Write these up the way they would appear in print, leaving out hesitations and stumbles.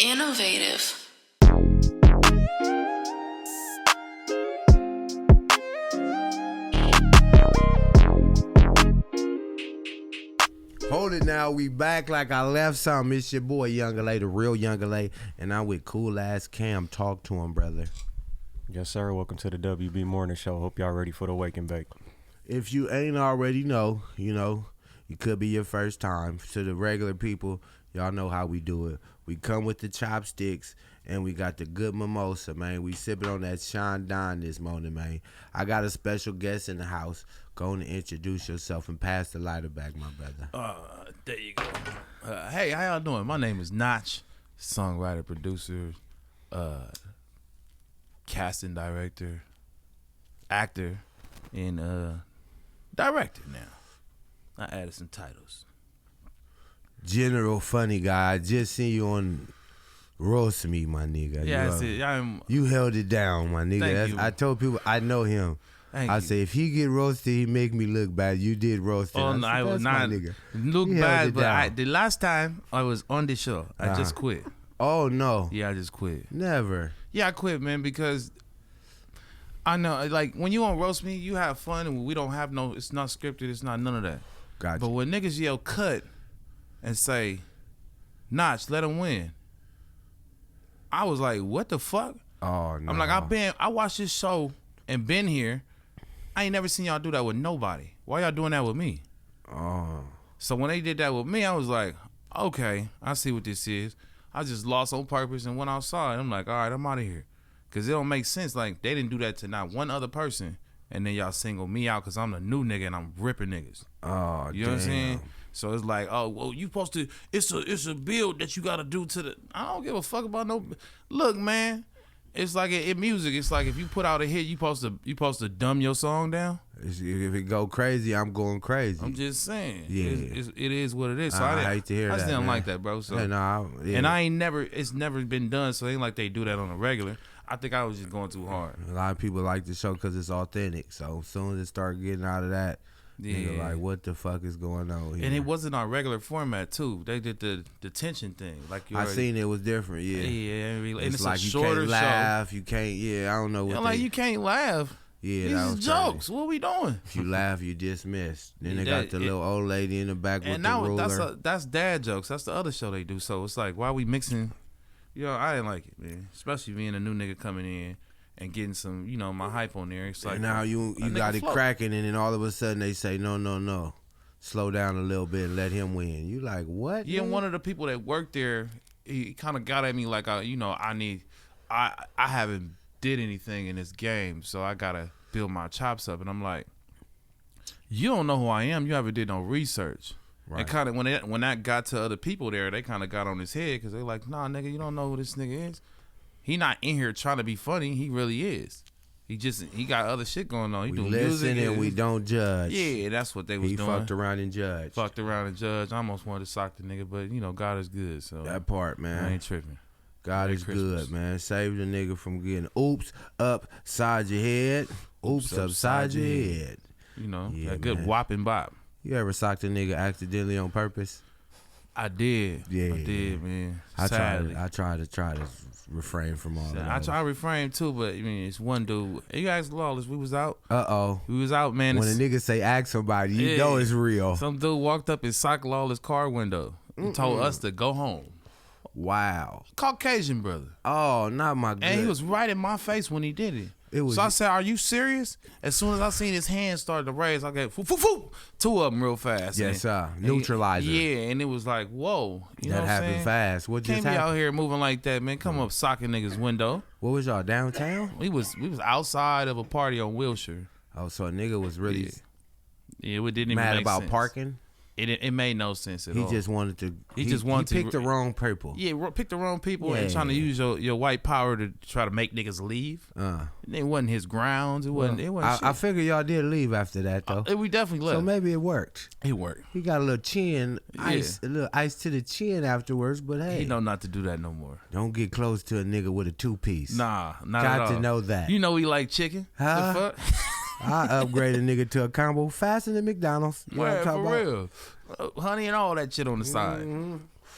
Innovative. Hold it now, we back like I left something. It's your boy Younger Lay, the real Younger Lay, and I'm with cool ass Cam. Talk to him, brother. Yes, sir. Welcome to the WB Morning Show. Hope y'all ready for the wake and bake. If you ain't already know, it could be your first time. To the regular people, y'all know how we do it. We come with the chopsticks and we got the good mimosa, man. We sipping on that Chandon this morning, man. I got a special guest in the house. Go and introduce yourself and pass the lighter back, my brother. There you go. Hey, how y'all doing? My name is Notch, songwriter, producer, casting director, actor, and director now. I added some titles. General funny guy. I just seen you on Roast Me, my nigga. Yeah, that's it. You held it down, my nigga. You. I told people I know him. I say if he get roasted, he make me look bad. You did roast him. Oh no, I was not look bad, but the last time I was on the show, I just quit. Oh no. Yeah, I just quit. Never. Yeah, I quit, man, because I know, like, when you on Roast Me, you have fun, and we don't have it's not scripted, it's not none of that. Gotcha. But when niggas yell cut and say, Notch, let him win, I was like, what the fuck? Oh no. I'm like, I watched this show and been here. I ain't never seen y'all do that with nobody. Why y'all doing that with me? Oh. So when they did that with me, I was like, okay, I see what this is. I just lost on purpose and went outside. I'm like, all right, I'm out of here. Because it don't make sense. Like, they didn't do that to not one other person. And then y'all single me out because I'm the new nigga and I'm ripping niggas. Oh, you know what I'm saying? So it's like, oh, well, you supposed to, it's a build that you got to do to the, I don't give a fuck about no, look, man. It's like in music. It's like if you put out a hit, you supposed to dumb your song down. If it go crazy, I'm going crazy. I'm just saying. Yeah, it is what it is. So I hate to hear that. I just didn't man. like that, bro. So yeah. And it's never been done. So it ain't like they do that on a regular. I think I was just going too hard. A lot of people like the show because it's authentic. So as soon as it start getting out of that, nigga, like, what the fuck is going on here? And it wasn't our regular format too. They did the detention thing. Like I seen it was different. Yeah, and it's like a you shorter can't laugh. show. You can't. Yeah, I don't know what. Like you can't laugh. Yeah, these is jokes. What are we doing? If you laugh, you dismissed. Then they got the little old lady in the back with the ruler. That's dad jokes. That's the other show they do. So it's like, why are we mixing? I didn't like it, man. Especially being a new nigga coming in and getting some, my hype on there. It's like, and now you got it cracking, and then all of a sudden they say, no, slow down a little bit and let him win. You like, what? Yeah, man? One of the people that worked there, he kind of got at me like, I haven't did anything in this game, so I gotta build my chops up. And I'm like, you don't know who I am. You haven't did no research. Right. And kind of when that got to other people there, they kind of got on his head because they're like, nah, nigga, you don't know who this nigga is. He not in here trying to be funny. He really is. He got other shit going on. He we do listen music and we don't judge. Yeah, that's what they was doing. He fucked around and judged. I almost wanted to sock the nigga, but God is good. So that part, man. I ain't tripping. God is good, man. Save the nigga from getting oops upside your head. Oops upside your head. That good whopping bop. You ever socked a nigga accidentally on purpose? I did. Yeah, I did, man. I tried to refrain from all that. I try to refrain too, but it's one dude. You asked Lawless, we was out. We was out, man. When a nigga say ask somebody, you know it's real. Some dude walked up and socked Lawless' car window and told us to go home. Wow. Caucasian brother. Oh, not my good. And he was right in my face when he did it. So I said, are you serious? As soon as I seen his hand start to raise, I got two of them real fast. Yes, sir. Neutralizer. Yeah, and it was like, whoa. That happened fast. What just happened? Can't be out here moving like that, man. Come up socking niggas' window. What was y'all, downtown? We was outside of a party on Wilshire. Oh, so a nigga was really it didn't even mad make about sense. Parking? It made no sense at all. He just wanted to. He picked the wrong people. Yeah, picked the wrong people and trying to use your white power to try to make niggas leave. It wasn't his grounds. It wasn't. I figure y'all did leave after that though. We definitely left. So maybe it worked. It worked. He got a little chin ice, a little ice to the chin afterwards. But hey, he know not to do that no more. Don't get close to a nigga with a 2-piece. Nah, not at all. Got to know that. You know he like chicken. Huh? The fuck? I upgrade a nigga to a combo faster than McDonald's. You know what I'm talking for real. Honey and all that shit on the side.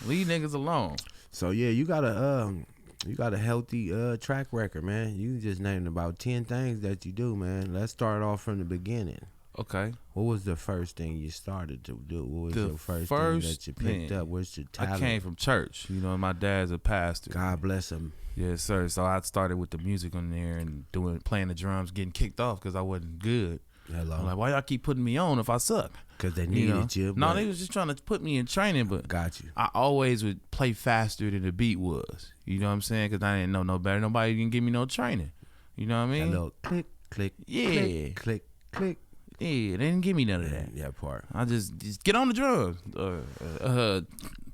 Leave niggas alone. So yeah, you got a healthy track record, man. You just named about 10 things that you do, man. Let's start off from the beginning. Okay. What was the first thing you started to do? What was The your first thing first that you picked thing, up? What's your talent? I came from church. You know, my dad's a pastor. God bless him. Yes, sir. So I started with the music on there and playing the drums, getting kicked off because I wasn't good. Hello. I'm like, why y'all keep putting me on if I suck? Because they needed you. No, they was just trying to put me in training, but got you. I always would play faster than the beat was. You know what I'm saying? Because I didn't know no better. Nobody didn't give me no training. You know what I mean? That little click, click, Yeah. click, click, click. Yeah, they didn't give me none of that. Yeah, part. I just get on the drums.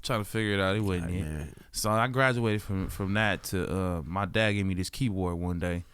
Trying to figure it out. It wasn't it. Man. So I graduated from that to my dad gave me this keyboard one day,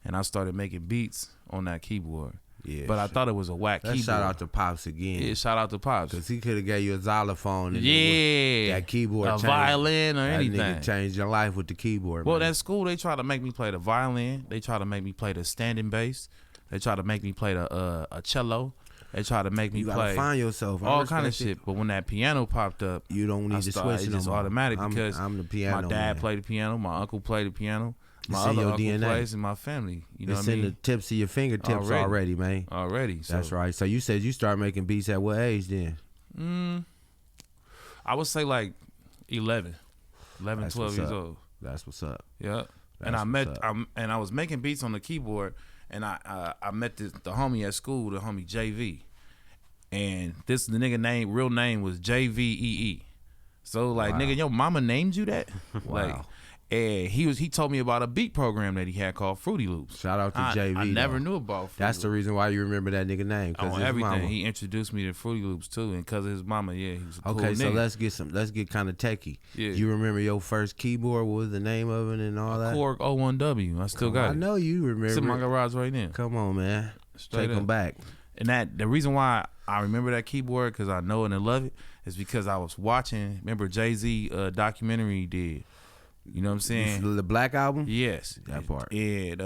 and I started making beats on that keyboard. Yeah, but I thought it was a whack Let's keyboard. shout out to Pops again. Yeah, shout out to Pops. Because he could have gave you a xylophone. And that keyboard a changed, violin or that anything. Nigga changed your life with the keyboard. Well, man. at school they try to make me play the violin. They try to make me play the standing bass. They try to make me play the a cello. They try to make me you gotta play find yourself. all kind of shit. But when that piano popped up, you don't need to switch it. It's just automatic because I'm the piano my dad man. played the piano, my uncle played the piano, my It's in other your uncle DNA. plays in my family. You know It's what I in mean? the tips of your fingertips already, man. Already. So, That's right. So you said you started making beats at what age then? I would say like 11, That's 12 what's years up. old. That's what's up. Yeah. And I was making beats on the keyboard, and I met the homie at school, the homie JV. And the nigga real name was JVEE. So like, nigga, your mama named you that? Wow. Like, and he told me about a beat program that he had called Fruity Loops. Shout out to JV. I never though. knew about Fruity That's the Loops. reason why you remember that nigga name. On Cause everything. Mama. He introduced me to Fruity Loops too, and cause of his mama, yeah, he was a cool Okay, so nigga. let's get kind of techie. Yeah. You remember your first keyboard? What was the name of it and all that? Korg 01W. I still got it. I know you remember. It's in my it. garage right now. Come on, man. Straight Take up. them back. And the reason why I remember that keyboard, because I know it and love it, is because I was watching, remember Jay-Z documentary he did. You know what I'm saying? The Black Album? Yes. That part. And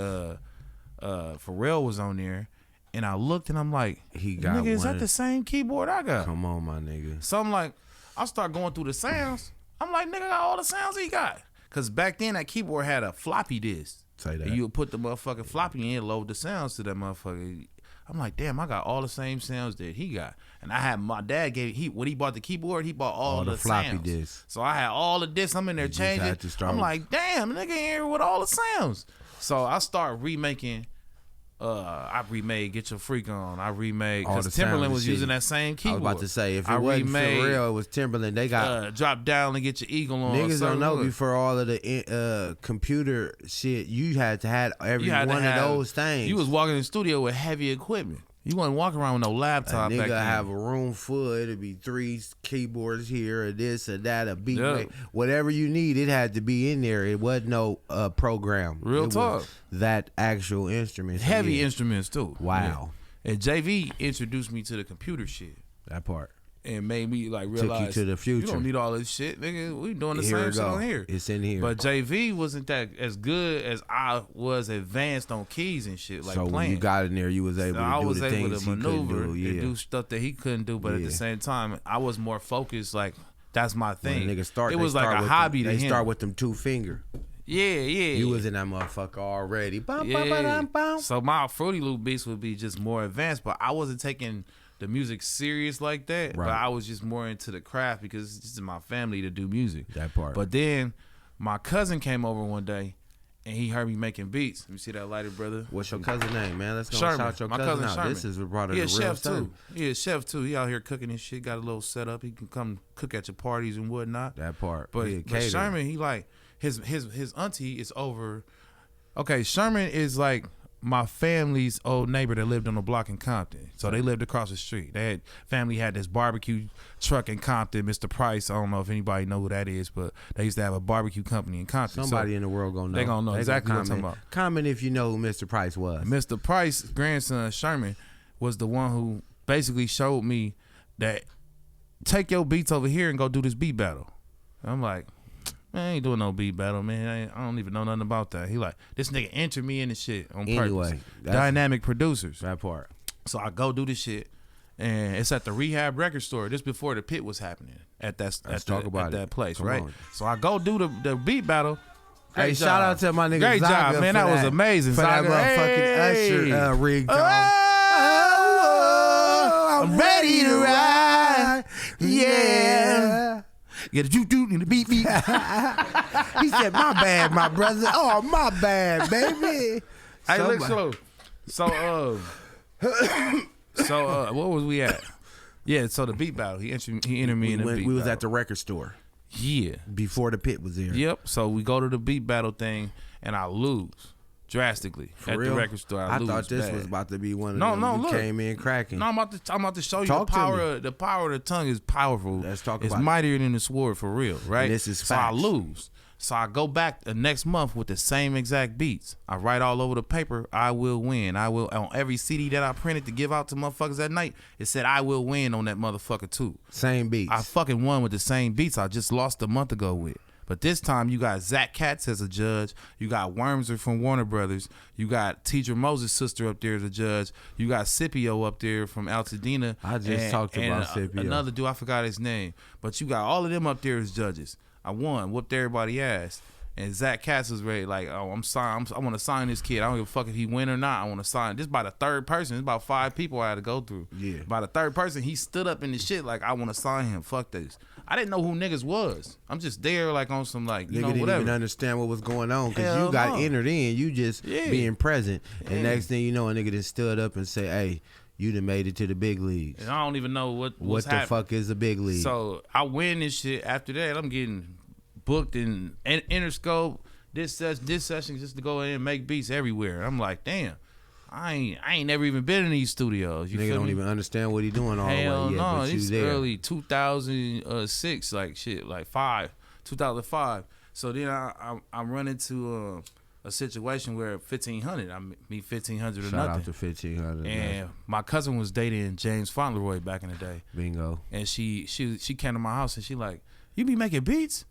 Pharrell was on there, and I looked and I'm like, He got nigga, is one. that the same keyboard I got? Come on, my nigga. So I'm like, I start going through the sounds. I'm like, nigga, I got all the sounds he got. Because back then that keyboard had a floppy disk. Say that. And you would put the motherfucking floppy in, load the sounds to that motherfucker. I'm like, damn, I got all the same sounds that he got. And I had my dad when he bought the keyboard, he bought all the floppy sounds. disks. So I had all the discs. I'm in there just changing. had to start I'm like, damn, nigga in here with all the sounds. So I start remaking. I remade Get Your Freak On. I remade All the because Timberland sounds was and using shit. that same I keyboard. was about to say, if it I wasn't for remade, real, it was Timberland. They got Drop Down and Get Your Eagle On. niggas don't know Look. before all of the computer shit. You had to have every You had to one have- of those things. You was walking in the studio with heavy equipment. You wasn't walking around with no a laptop back nigga then. have a room full. It'd be 3 keyboards here, or this or that, a beat, Yeah. whatever you need. It had to be in there. It wasn't no program. Real It talk. was that actual instrument. So Heavy yeah, instruments too. Wow. Yeah. And JV introduced me to the computer shit that part. and made me like Took you realize to the future. You don't need all this shit, nigga. We doing the Here same we shit go. on here. It's in here. But JV wasn't that as good as I was advanced on keys and shit. Like so playing. when you got in there, you was able So I to do was the able things to he couldn't maneuver do. and Yeah. do stuff that he couldn't do, but at Yeah. the same time, I was more focused. Like that's my When thing. niggas start, it they was start like a with hobby them, to They him. start with them 2 finger. Yeah. You was in that motherfucker already. Bum, bum, Yeah. ba-dum, bum. So my Fruity Loop beats would be just more advanced, but I wasn't taking the music serious like that. Right. But I was just more into the craft because it's just in my family to do music. That part. But then my cousin came over one day and he heard me making beats. Let me see that lighter, brother. What's your cousin name, man? Let's go Sherman. shout your My cousin cousin out. Sherman. This is what brought her He the a real chef stuff. too. He a chef too. He out here cooking and shit. Got a little setup. He can come cook at your parties and whatnot. That part. But, Yeah, but cater. Sherman, he like his auntie is over. Okay, Sherman is like my family's old neighbor that lived on the block in Compton. So they lived across the street. Family had this barbecue truck in Compton, Mr. Price. I don't know if anybody know who that is, but they used to have a barbecue company in Compton. Somebody So in the world gonna know. they gonna know exactly what I'm talking comment. about. Comment if you know who Mr. Price was. Mr. Price, grandson Sherman, was the one who basically showed me that take your beats over here and go do this beat battle. I'm like, man, I ain't doing no beat battle, man. I don't even know nothing about that. He like, this nigga entered me in the shit on purpose. Anyway, that's- Dynamic producers. That part. So I go do this shit, and it's at the Rehab Record Store. This before the pit was happening at that place, right? On. So I go do the beat battle. Hey, shout out to my nigga. Great Zaga job, man. That was amazing. For that Zaga, motherfucking Usher ringtone. I'm ready to ride. Yeah. Get a do in the beat. He said, "My bad, my brother. Oh, my bad, baby." Hey, look slow. So what was we at? Yeah, so the beat battle. He entered me in the beat battle. We was at the record store. Yeah. Before the pit was there. Yep. So we go to the beat battle thing, and I lose drastically For at real? the record store. I lose thought this bad. was about to be one of them. You look. came in cracking. No, I'm about to show you Talk the to power. me. The power of the tongue is powerful. Let's talk It's about it. mightier than the sword for real, right? And this is so I facts. lose. So I go back the next month with the same exact beats. I write all over the paper, "I will win. I will." On every CD that I printed to give out to motherfuckers that night, it said "I will win" on that motherfucker too. Same beats. I fucking won with the same beats I just lost a month ago with. But this time you got Zach Katz as a judge. You got Wormser from Warner Brothers. You got Teacher Moses' sister up there as a judge. You got Scipio up there from Altadena. I just talked about Scipio. Another dude, I forgot his name. But you got all of them up there as judges. I won, whooped everybody ass. And Zach Katz was ready, like, "Oh, I'm signed. I want to sign this kid. I don't give a fuck if he win or not. I want to sign." This by the third person. It's about 5 people I had to go through. Yeah. By the third person, he stood up in the shit like, "I want to sign him. Fuck this." I didn't know who niggas was. I'm just there like on some like, you Nigga know, didn't whatever. even understand what was going on because Hell you got no. entered in. You just Yeah. being present. And Yeah. next thing you know, a nigga done stood up and say, "Hey, you done made it to the big leagues." And I don't even know What what's the happening. fuck is the big league? So I win this shit. After that, I'm getting booked in Interscope, this session just to go in and make beats everywhere. I'm like, damn, I ain't never even been in these studios. You Nigga feel don't me? even understand what he doing all Hell the way yet, no, but you it's there. early 2006, like shit, like 2005. So then I run into a situation where 1500, I meet 1500 or Shout nothing. out to 1500. And my cousin was dating James Fauntleroy back in the day. Bingo. And she came to my house and she like, "You be making beats?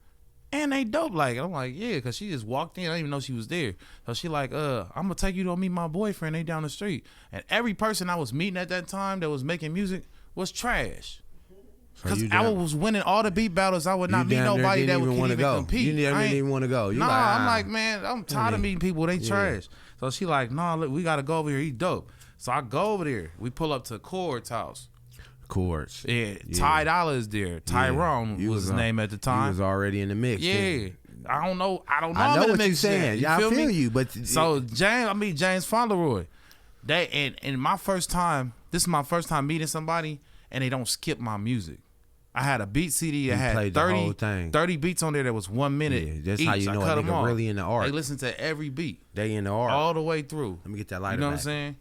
And they dope." Like, I'm like, "Yeah," because she just walked in. I didn't even know she was there. So she like, "I'm gonna take you to meet my boyfriend. They down the street." And every person I was meeting at that time that was making music was trash. Because I was winning all the beat battles. I would not meet nobody that would even compete. You didn't even want to go. You Nah, like, I'm like, man, I'm tired of meeting people. They trash. So she like, "Nah, look, we gotta go over here. He dope." So I go over there. We pull up to Cord's house. Chords. Yeah, Ty Dolla is there. Tyrone You was his name at the You time. was already in the mix. Yeah, too. I don't know. I I know know I'm in the what you're mix saying. yet. Yeah, I feel me? you, but So I meet James Fauntleroy. And my first time. This is my first time meeting somebody, and they don't skip my music. I had a beat CD that had played the whole thing. 30 beats on there that was 1 minute. Yeah, that's each. how you know I a cut 'em nigga off. really in the art. They listen to every beat They in the art. all the way through. Let me get that lighter You know back. what I'm saying?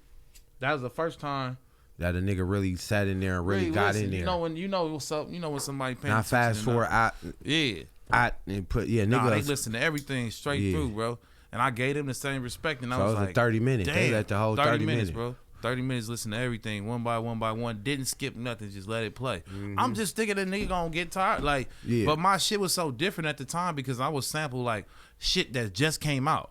That was the first time. That a nigga really sat in there and really got listen, in there. You know what's up. You know when somebody paying Now attention fast forward enough. out Yeah. and put nigga. Nah, they listen to everything straight Yeah. through, bro. And I gave them the same respect, and I So was it was like, a 30 minutes. They damn, let the whole 30 minutes, bro. 30 minutes, listen to everything, one by one. Didn't skip nothing, just let it play. I'm just thinking that nigga gonna get tired. Like, Yeah. but my shit was so different at the time because I was sample like shit that just came out.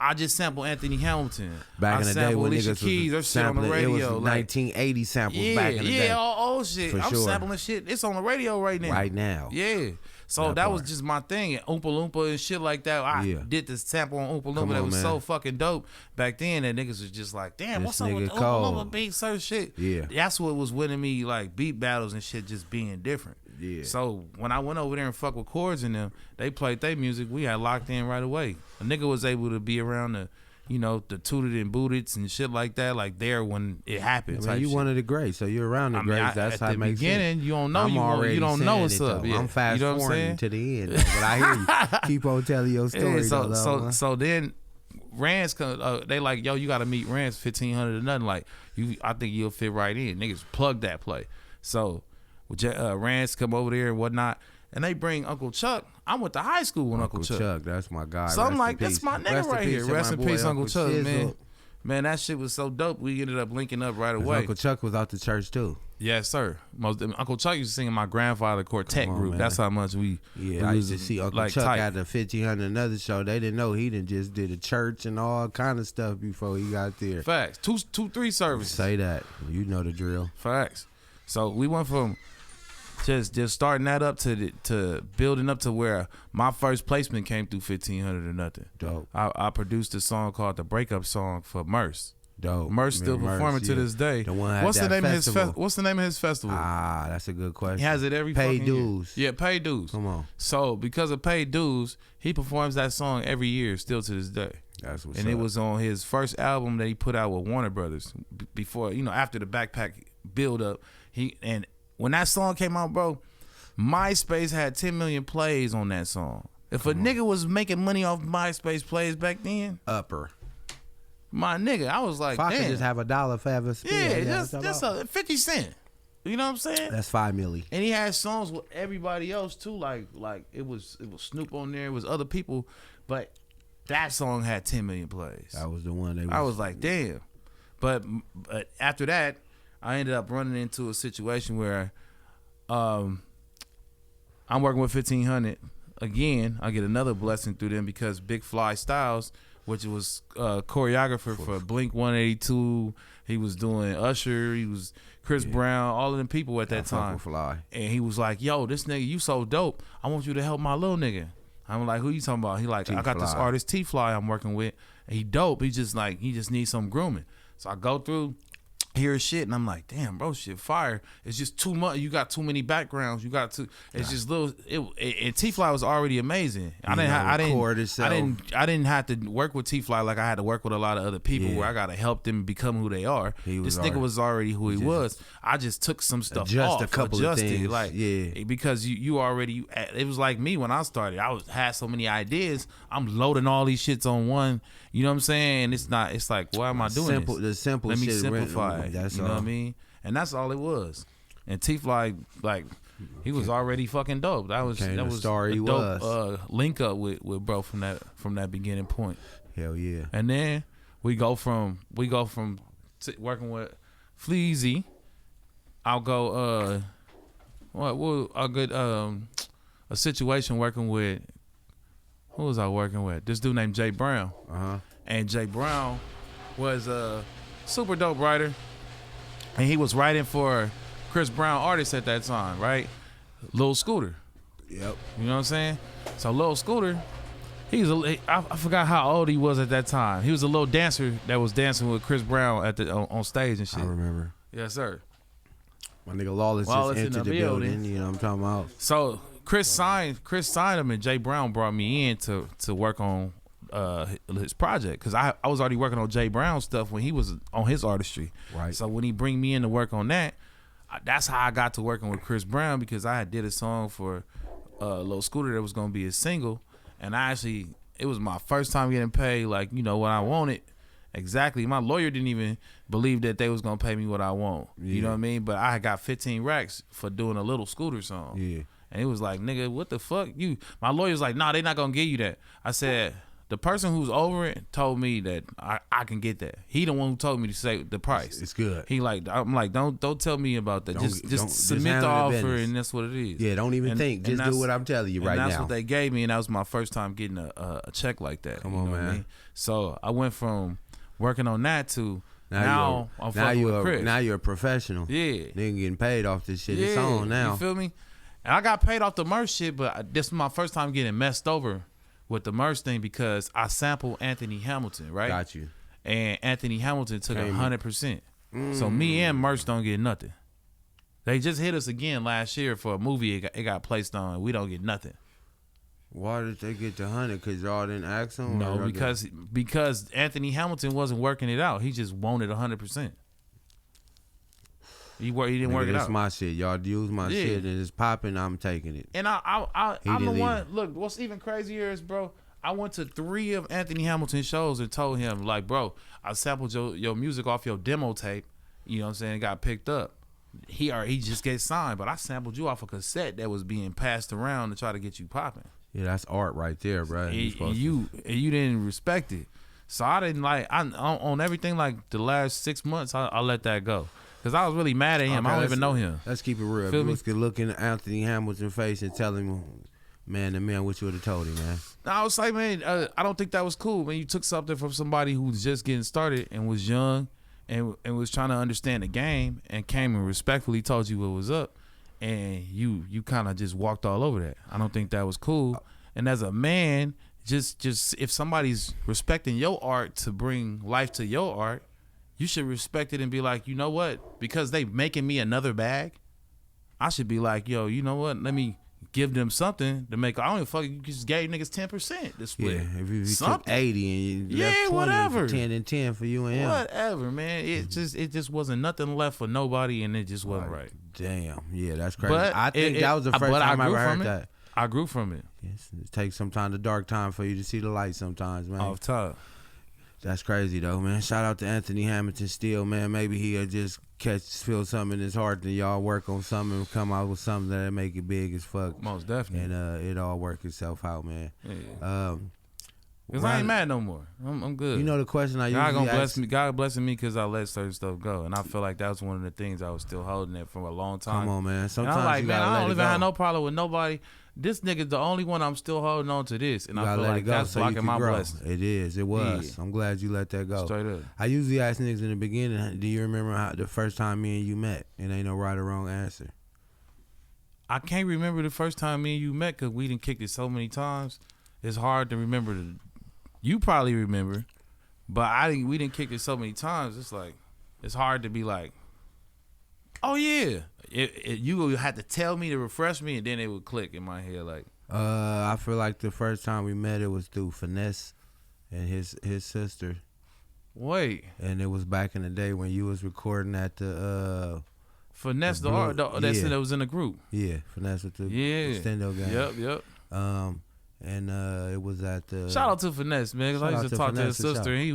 I just sampled Anthony Hamilton. Back in the day sampled when Alicia niggas Keys, her was shit on the sampling, it radio. was like, 1980 samples back in the day. all old shit. For I'm sure. sampling shit. It's on the radio right now. Right now. Yeah. So that was part. just my thing. And Oompa Loompa and shit like that. I Yeah. did this sample on Oompa Come Loompa that on, was man. so fucking dope back then that niggas was just like, damn, This what's up with nigga the Oompa cold. Loompa beat certain shit? Yeah. That's what was winning me like beat battles and shit just being different. Yeah. So when I went over there and fuck with Chords and them, they played their music. We had locked in right away. A nigga was able to be around the tooted and booted and shit like that, like there when it happened. I mean, type you shit. one of the greats, so you're around the I mean, greats. That's at how it the makes beginning, sense. you don't know I'm already you don't know saying what's it, up. though. Yeah. I'm fast you know what I'm forwarding saying? to the end, though, but I hear you. Keep on telling your story. Yeah, so then Rand's they like, yo, you got to meet Rand's 1500 or nothing. Like I think you'll fit right in. Niggas plug that play. So Rand's come over there and whatnot, and they bring Uncle Chuck. I went to high school with Uncle Chuck. That's my guy. So I'm Rest like, in peace. that's my nigga Rest in right here. peace to Rest my in boy, peace, Uncle Chuck, man. Shizzle. Man, that shit was so dope. We ended up linking up right away. Uncle Chuck was out the church too. Yes, sir. Uncle Chuck used to sing in my grandfather quartet Come on, group. man. That's how much we. Yeah, we I used was, to see Uncle like, Chuck tight. at the 1500 another show. They didn't know he done just did a church and all kind of stuff before he got there. Facts. Two, 3 services. Say that. You know the drill. Facts. So we went from just starting that up to building up to where my first placement came through 1500 or nothing. Dope. I produced a song called the Breakup Song for Merce. Dope. Merce still performing to this day. The one What's the name festival. of his What's the name of his festival? Ah, that's a good question. He has it every Paid fucking dues. year. Yeah, paid dues. Come on. So because of paid dues, he performs that song every year, still to this day. That's what's And up. it was on his first album that he put out with Warner Brothers. Before, after the Backpack build up, and when that song came out, bro, MySpace had 10 million plays on that song. If a nigga was making money off MySpace plays back then, upper. my nigga, I was like, If I could damn. just have $1 for ever spend. Yeah, just 50 cent. You know what I'm saying? That's $5 million. And he had songs with everybody else too. Like it was Snoop on there. It was other people, but that song had 10 million plays. That was the one. I was like, damn. But after that, I ended up running into a situation where, I'm working with 1500 again. I get another blessing through them because Big Fly Styles, which was choreographer for Blink 182. He was doing Usher. He was Chris Brown. All of them people at that time. Fly. And he was like, "Yo, this nigga, you so dope. I want you to help my little nigga." I'm like, "Who you talking about?" He like, "I got this artist T Fly I'm working with. And he dope. He just needs some grooming." So I go through. Hear his shit and I'm like, damn, bro, shit fire. It's just too much. You got too many backgrounds. You got to. It's just little. And T Fly was already amazing. I didn't have to work with T Fly like I had to work with a lot of other people where I gotta help them become who they are. This nigga was already who he was. I just took some stuff off, a couple of things, like because you already. It was like me when I started. I had so many ideas. I'm loading all these shits on one. You know what I'm saying? It's not. It's like, why am I doing this? The simple. Let me shit simplify it. You know what I mean? And that's all it was. And T Fly, like, he was already fucking dope. That was a dope link up with bro from that beginning point. Hell yeah. And then we go from working with Fleazy. I'll go a situation working with. Who was I working with? This dude named Jay Brown. And Jay Brown was a super dope writer. And he was writing for Chris Brown artists at that time, right? Lil Scooter. Yep. You know what I'm saying? So Lil Scooter, I forgot how old he was at that time. He was a little dancer that was dancing with Chris Brown on stage and shit. I remember. Yes, sir. My nigga Lawless just entered the building. You know what I'm talking about? So Chris signed him, and Jay Brown brought me in to work on his project because I was already working on Jay Brown stuff when he was on his artistry. Right. So when he bring me in to work on that, that's how I got to working with Chris Brown because I had did a song for Lil Scooter that was gonna be a single, and it was my first time getting paid like what I wanted. Exactly. My lawyer didn't even believe that they was gonna pay me what I want. Yeah. You know what I mean? But I got 15 racks for doing a Lil Scooter song. Yeah. And it was like, nigga, what the fuck? My lawyer's like, nah, they not gonna give you that. I said, the person who's over it told me that I can get that. He the one who told me to say the price. It's good. I'm like, don't tell me about that. Just submit the offer and that's what it is. Yeah, don't even think. Just do what I'm telling you right now. And that's what they gave me, and that was my first time getting a check like that. Come on, man. What I mean? So I went from working on that to now I'm fucking with Chris. Now you're a professional. Yeah. Nigga getting paid off this shit. It's on now. You feel me? And I got paid off the merch shit, but this is my first time getting messed over with the merch thing because I sampled Anthony Hamilton, right? Got you. And Anthony Hamilton took 100%. So me and merch don't get nothing. They just hit us again last year for a movie it got placed on. We don't get nothing. Why did they get the 100? Because y'all didn't ask them? No, because Anthony Hamilton wasn't working it out. He just wanted 100%. He didn't work it out. That's my shit. Y'all use my shit and it's popping. I'm taking it. And I'm the one. Look, what's even crazier is, bro, I went to 3 of Anthony Hamilton's shows and told him, like, bro, I sampled your music off your demo tape. You know what I'm saying? It got picked up. He just gets signed, but I sampled you off a cassette that was being passed around to try to get you popping. Yeah, that's art right there, bro. And you didn't respect it. So I didn't on everything like the last 6 months, I let that go. Because I was really mad at him. Okay, I don't even know him. Let's keep it real. You could look in Anthony Hamilton's face and tell him, man, what you would have told him, man. I was like, man, I don't think that was cool. Man, you took something from somebody who was just getting started and was young and was trying to understand the game and came and respectfully told you what was up, and you kind of just walked all over that. I don't think that was cool. And as a man, just if somebody's respecting your art to bring life to your art, you should respect it and be like, you know what? Because they making me another bag, I should be like, yo, you know what? Let me give them something to make. I don't even fuck. You just gave niggas 10% to split. Yeah, if you took 80 and you left 20, whatever. 10 and 10 for you and him. Whatever, man. It just wasn't nothing left for nobody, and it just wasn't right. Damn. Yeah, that's crazy. But I think that was the first time I ever heard that. I grew from it. Yes, it takes some time, the dark time, for you to see the light sometimes, man. Off top. That's crazy though, man. Shout out to Anthony Hamilton Steele, man. Maybe he'll just feel something in his heart, and y'all work on something and come out with something that'll make it big as fuck. Most definitely. And it all work itself out, man. Yeah. Cause I ain't mad no more. I'm good. You know the question I usually ask. God blessing me because I let certain stuff go, and I feel like that was one of the things I was still holding it for a long time. Come on, man. Sometimes and I'm like, you man, gotta I don't let even it go. have no problem with nobody. This nigga's the only one I'm still holding on to this, and You I gotta feel let like it go that's so you blocking can my grow. blessing. It is. It was. Yeah. I'm glad you let that go. Straight up. I usually ask niggas in the beginning, do you remember how the first time me and you met? And ain't no right or wrong answer. I can't remember the first time me and you met because we done kicked it so many times. It's hard to remember. You probably remember, but we didn't kick it so many times. It's like it's hard to be like, oh yeah. You would have to tell me to refresh me, and then it would click in my head. Like, I feel like the first time we met, it was through Finesse and his sister. Wait, and it was back in the day when you was recording at the Finesse the that was in the group. Yeah, Finesse with the Extendo gang. Yep. And it was at the. Shout out to Finesse, man. Cause I used to talk to his sister, and he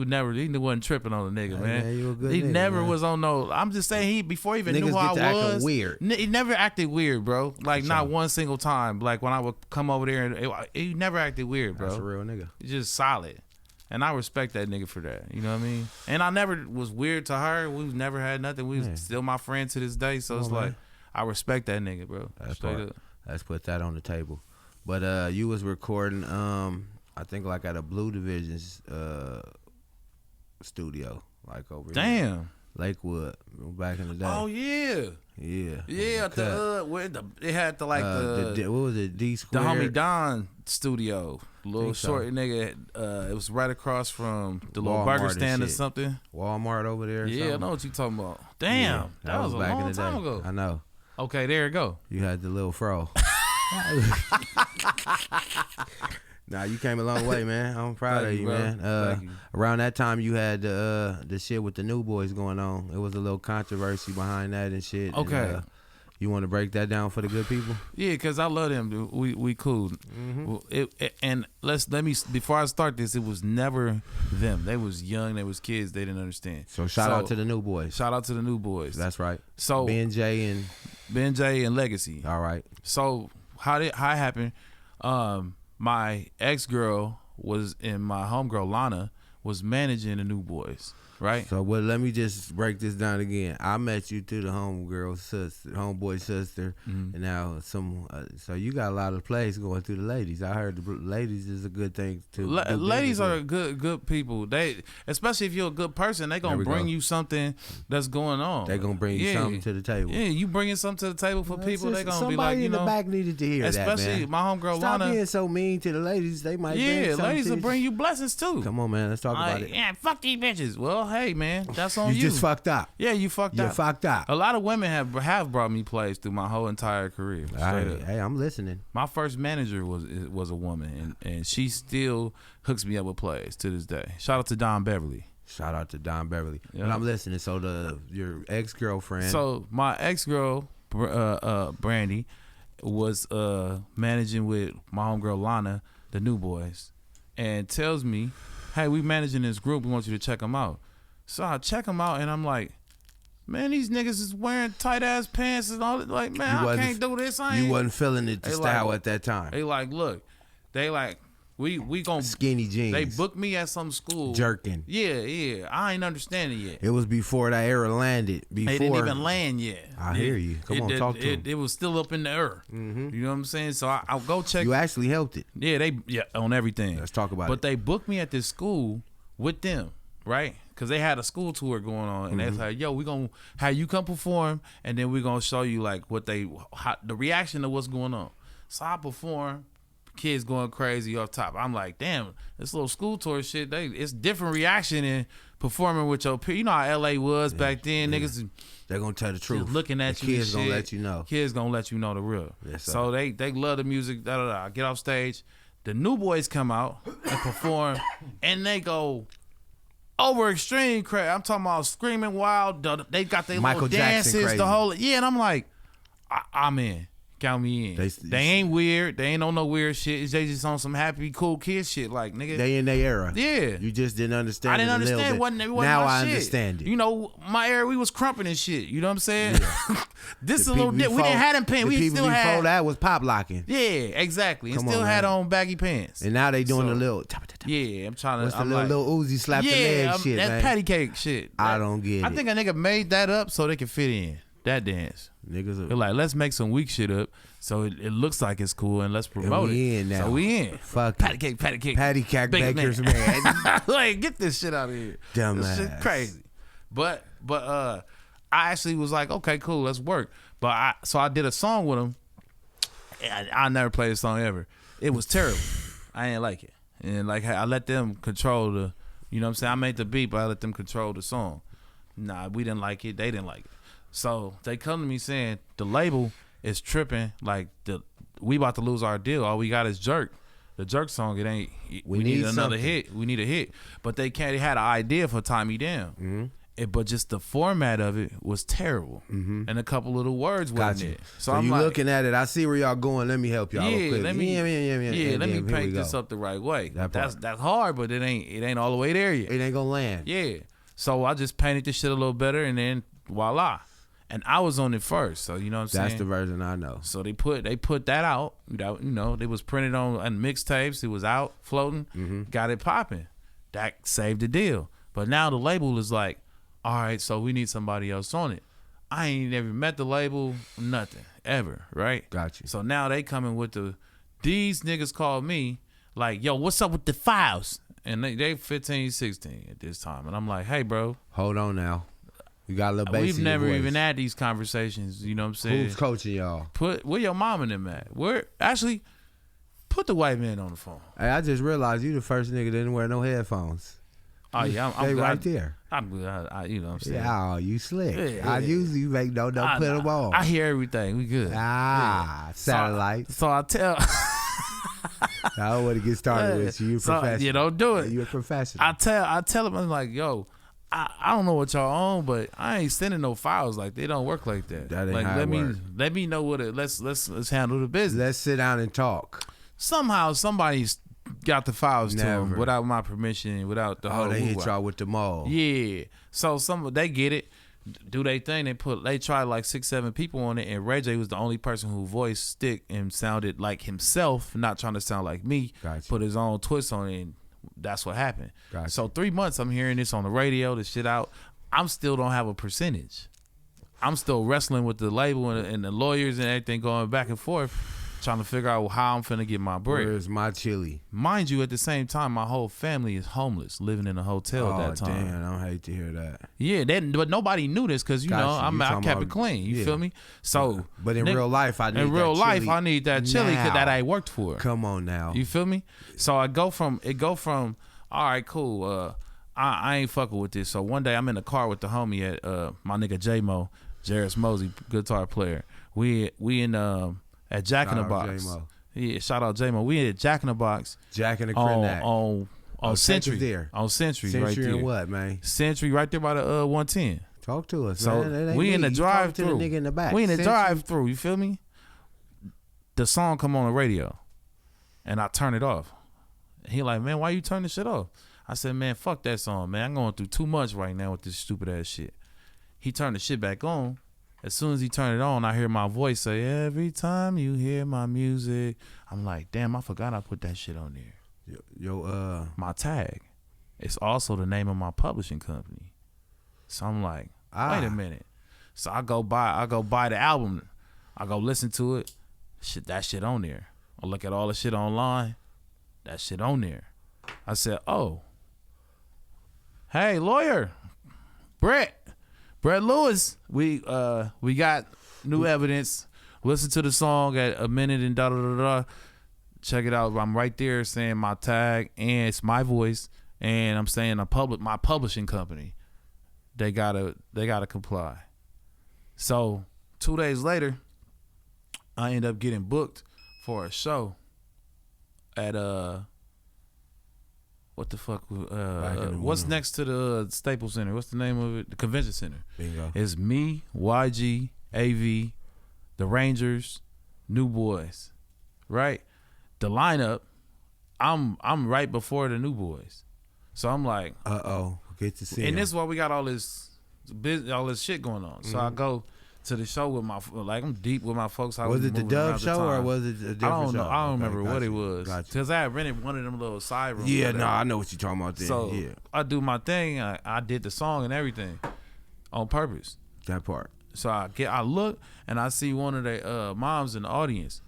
wasn't tripping on the nigga, man. You a good he nigga, never man. was on no. I'm just saying, before he even Niggas knew who I get to was, acting weird. He never acted weird, bro. Like not sure. one single time. Like when I would come over there, and he never acted weird, bro. That's a real nigga. He's just solid, and I respect that nigga for that. You know what I mean? And I never was weird to her. We never had nothing. We was still my friend to this day. So it's like man. I respect that nigga, bro. That's Straight part. up. Let's put that on the table. But you was recording, I think like at a Blue Division's studio, like over here. Damn. Lakewood, back in the day. Oh yeah. Yeah. Where it had the what was it? D the Square. homie Don studio, little Think so. short nigga. It was right across from the little Walmart burger and stand or shit. something. Walmart over there. Or Yeah, I something. know what you talking about. Damn, Yeah, that was a back in long the day. time ago. I know. Okay, there you go. You had the little fro. Nah, you came a long way, man. I'm proud Thank of you, bro. man. Thank you. Around that time, you had the shit with the New Boys going on. It was a little controversy behind that and shit. Okay. And, you want to break that down for the good people? Yeah, because I love them, dude. We cool. Well, and let me before I start this, it was never them. They was young. They was kids. They didn't understand. So shout out to the New Boys. Shout out to the New Boys. That's right. So Ben J and Legacy. all right. So how it happened? My ex girl was in my homegirl Lana was managing the New Boys, right? So let me just break this down again. I met you through the homeboy sister, and now so you got a lot of plays going through the ladies. I heard the ladies is a good thing too. Ladies are good people. They, especially if you're a good person, they gonna bring you something that's going on. They gonna bring you something to the table. Yeah, you bringing something to the table for people. They gonna be like, somebody you in know, the back needed to hear that, especially man. my homegirl Stop Lana. being so mean to the ladies. They might bring Yeah, something ladies to will you. bring you blessings too. Come on, man. Let's talk about it. Yeah, fuck these bitches. Well, hey man, that's on you. You just fucked up. Yeah, you fucked up. You fucked up. A lot of women have brought me plays through my whole entire career. Straight up. Hey, I'm listening. My first manager was a woman, and she still hooks me up with plays to this day. Shout out to Don Beverly. Shout out to Don Beverly. Yeah. But I'm listening. So your ex-girlfriend. So my ex-girl, Brandy, was managing with my homegirl Lana, the New Boys, and tells me, hey, we managing this group. We want you to check them out. So I check them out, and I'm like, man, these niggas is wearing tight-ass pants and all that. Like, man, I can't do this. You wasn't feeling it, the style like, at that time. They like, look, they like, we gonna skinny jeans. They booked me at some school. Jerking. Yeah. I ain't understanding yet. It was before that era landed. They didn't even land yet. I hear you. Come on, talk to it was still up in the air. Mm-hmm. You know what I'm saying? So I'll go check. You actually helped it. Yeah, on everything. Let's talk about it. But they booked me at this school with them. right? Because they had a school tour going on, and they was like, "Yo, we gonna have you come perform, and then we gonna show you like the reaction to what's going on." So I perform, kids going crazy off top. I'm like, "Damn, this little school tour shit, it's different reaction than performing with your peers." You know how LA was back then, niggas. They're gonna tell the truth. Looking at the you, kids gonna let you know. Kids gonna let you know the real. Yes, sir. So they love the music. I get off stage, the new boys come out and perform, and they go over extreme crazy. I'm talking about screaming wild. They got their Michael little Jackson dances, crazy. the whole and I'm like, I'm in. Count me in. They ain't weird. They ain't on no weird shit. They just on some happy, cool kid shit. Like, nigga. They in their era. Yeah. You just didn't understand. I didn't it understand. It wasn't now my I shit. understand it. You know, my era, we was crumping and shit. You know what I'm saying? Yeah. This is a little different. We didn't have them pants. We still had. Before that was pop locking. Yeah, exactly. And Come still on, had man. on baggy pants. And now they doing the little. Yeah, I'm trying to. What's the I'm little Uzi slap the leg shit, that man? patty cake shit. I don't get it. I think a nigga made that up so they could fit in that dance. Niggas They're like, let's make some weak shit up so it looks like it's cool and let's promote we it. in now. So we in. Fuck patty cake. Patty cake Big bakers, man. Like, get this shit out of here. Dumbass. This shit crazy. But I actually was like, okay, cool, let's work. But I did a song with him. I never played a song ever. It was terrible. I didn't like it. And like I let them control the, you know what I'm saying? I made the beat, but I let them control the song. Nah, we didn't like it. They didn't like it. So they come to me saying the label is tripping. Like we about to lose our deal. All we got is Jerk. The Jerk song, it ain't. We need another something. hit. We need a hit. But they had an idea for Tie Me Down. But just the format of it was terrible. And a couple of the words wasn't it. So I'm you like, looking at it. I see where y'all going. Let me help y'all real quick. let me let me paint this up the right way. That's hard, but it ain't all the way there yet. It ain't gonna land. Yeah. So I just painted this shit a little better, and then voila. And I was on it first, so you know what I'm saying. That's the version I know. So they put that out. You know, it was printed on mixtapes. It was out floating. Got it popping. That saved the deal. But now the label is like, all right, so we need somebody else on it. I ain't never met the label, nothing ever, right? Got you. So now they coming with these niggas called me like, yo, what's up with the files? And they 15, 16 at this time, and I'm like, hey, bro, hold on now. You got a little bass. We've in your never voice. even had these conversations. You know what I'm saying? Who's coaching y'all? Where your mom and them at? Put the white man on the phone. Hey, I just realized you the first nigga that didn't wear no headphones. Oh yeah, I'm they good. right there. I'm good. You know what I'm saying? Yeah, oh, you slick. Yeah, I yeah. usually make no put them on. I hear everything. We good. Satellite. So I tell. I don't want to get started with you. You're a professional. You don't do it. You're a professional. I tell them, I'm like, yo, I don't know what y'all on, but I ain't sending no files. Like, they don't work like that. That ain't like, how it work. let me know what it. Let's handle the business. Let's sit down and talk. Somehow somebody's got the files to them without my permission, without the whole. They hit y'all with the mold. Yeah. So they get it, do they thing. They tried like 6-7 people on it, and Ray J was the only person who voiced stick and sounded like himself, not trying to sound like me. Gotcha. Put his own twist on it, and that's what happened. Gotcha. So 3 months I'm hearing this on the radio, this shit out. I'm still don't have a percentage. I'm still wrestling with the label and the lawyers and everything, going back and forth, trying to figure out how I'm finna get my bread. Where's my chili? Mind you, at the same time, my whole family is homeless, living in a hotel at that time. Damn, I hate to hear that. Yeah, but nobody knew this because I kept it clean. You feel me? So, but in real life, I need in real that life chili I need that chili now. that I worked for. Come on now. You feel me? So it go from all right, cool. I ain't fucking with this. So one day I'm in the car with the homie at my nigga J-Mo, Jarris Mosey, guitar player. We in at Jack in the Box. J-Mo. Yeah, shout out J-Mo. We at Jack in the Box. Jack in the Crennack. On Century. There. On Century right Century there. and what, man? Century right there by the 110. Talk to us, So man. we in the drive through. Nigga in the back. We in the Century. drive through. You feel me? The song come on the radio, and I turn it off. He like, man, why you turn this shit off? I said, man, fuck that song, man. I'm going through too much right now with this stupid ass shit. He turned the shit back on. As soon as he turned it on, I hear my voice say, every time you hear my music. I'm like, damn, I forgot I put that shit on there. My tag. It's also the name of my publishing company. So I'm like, wait a minute. So I go buy the album. I go listen to it. That shit on there. I look at all the shit online. That shit on there. I said, oh. hey, lawyer, Brett Lewis, we got new evidence. Listen to the song at a minute and da da da da. Check it out. I'm right there saying my tag and it's my voice, and I'm saying my publishing company. They gotta comply. So 2 days later, I end up getting booked for a show at what the fuck? What's next to the Staples Center? What's the name of it? The Convention Center. Bingo. It's me, YG, AV, the Rangers, New Boys, right? The lineup, I'm right before the New Boys, so I'm like, get to see. And this is why we got all this shit going on. So I go to the show with I'm deep with my folks. Was it the Dove show or was it a different show? I don't remember what it was because I had rented one of them little side rooms. Yeah, no, I know what you're talking about. Then. So yeah. I do my thing. I did the song and everything on purpose. That part. So I look and I see one of their moms in the audience.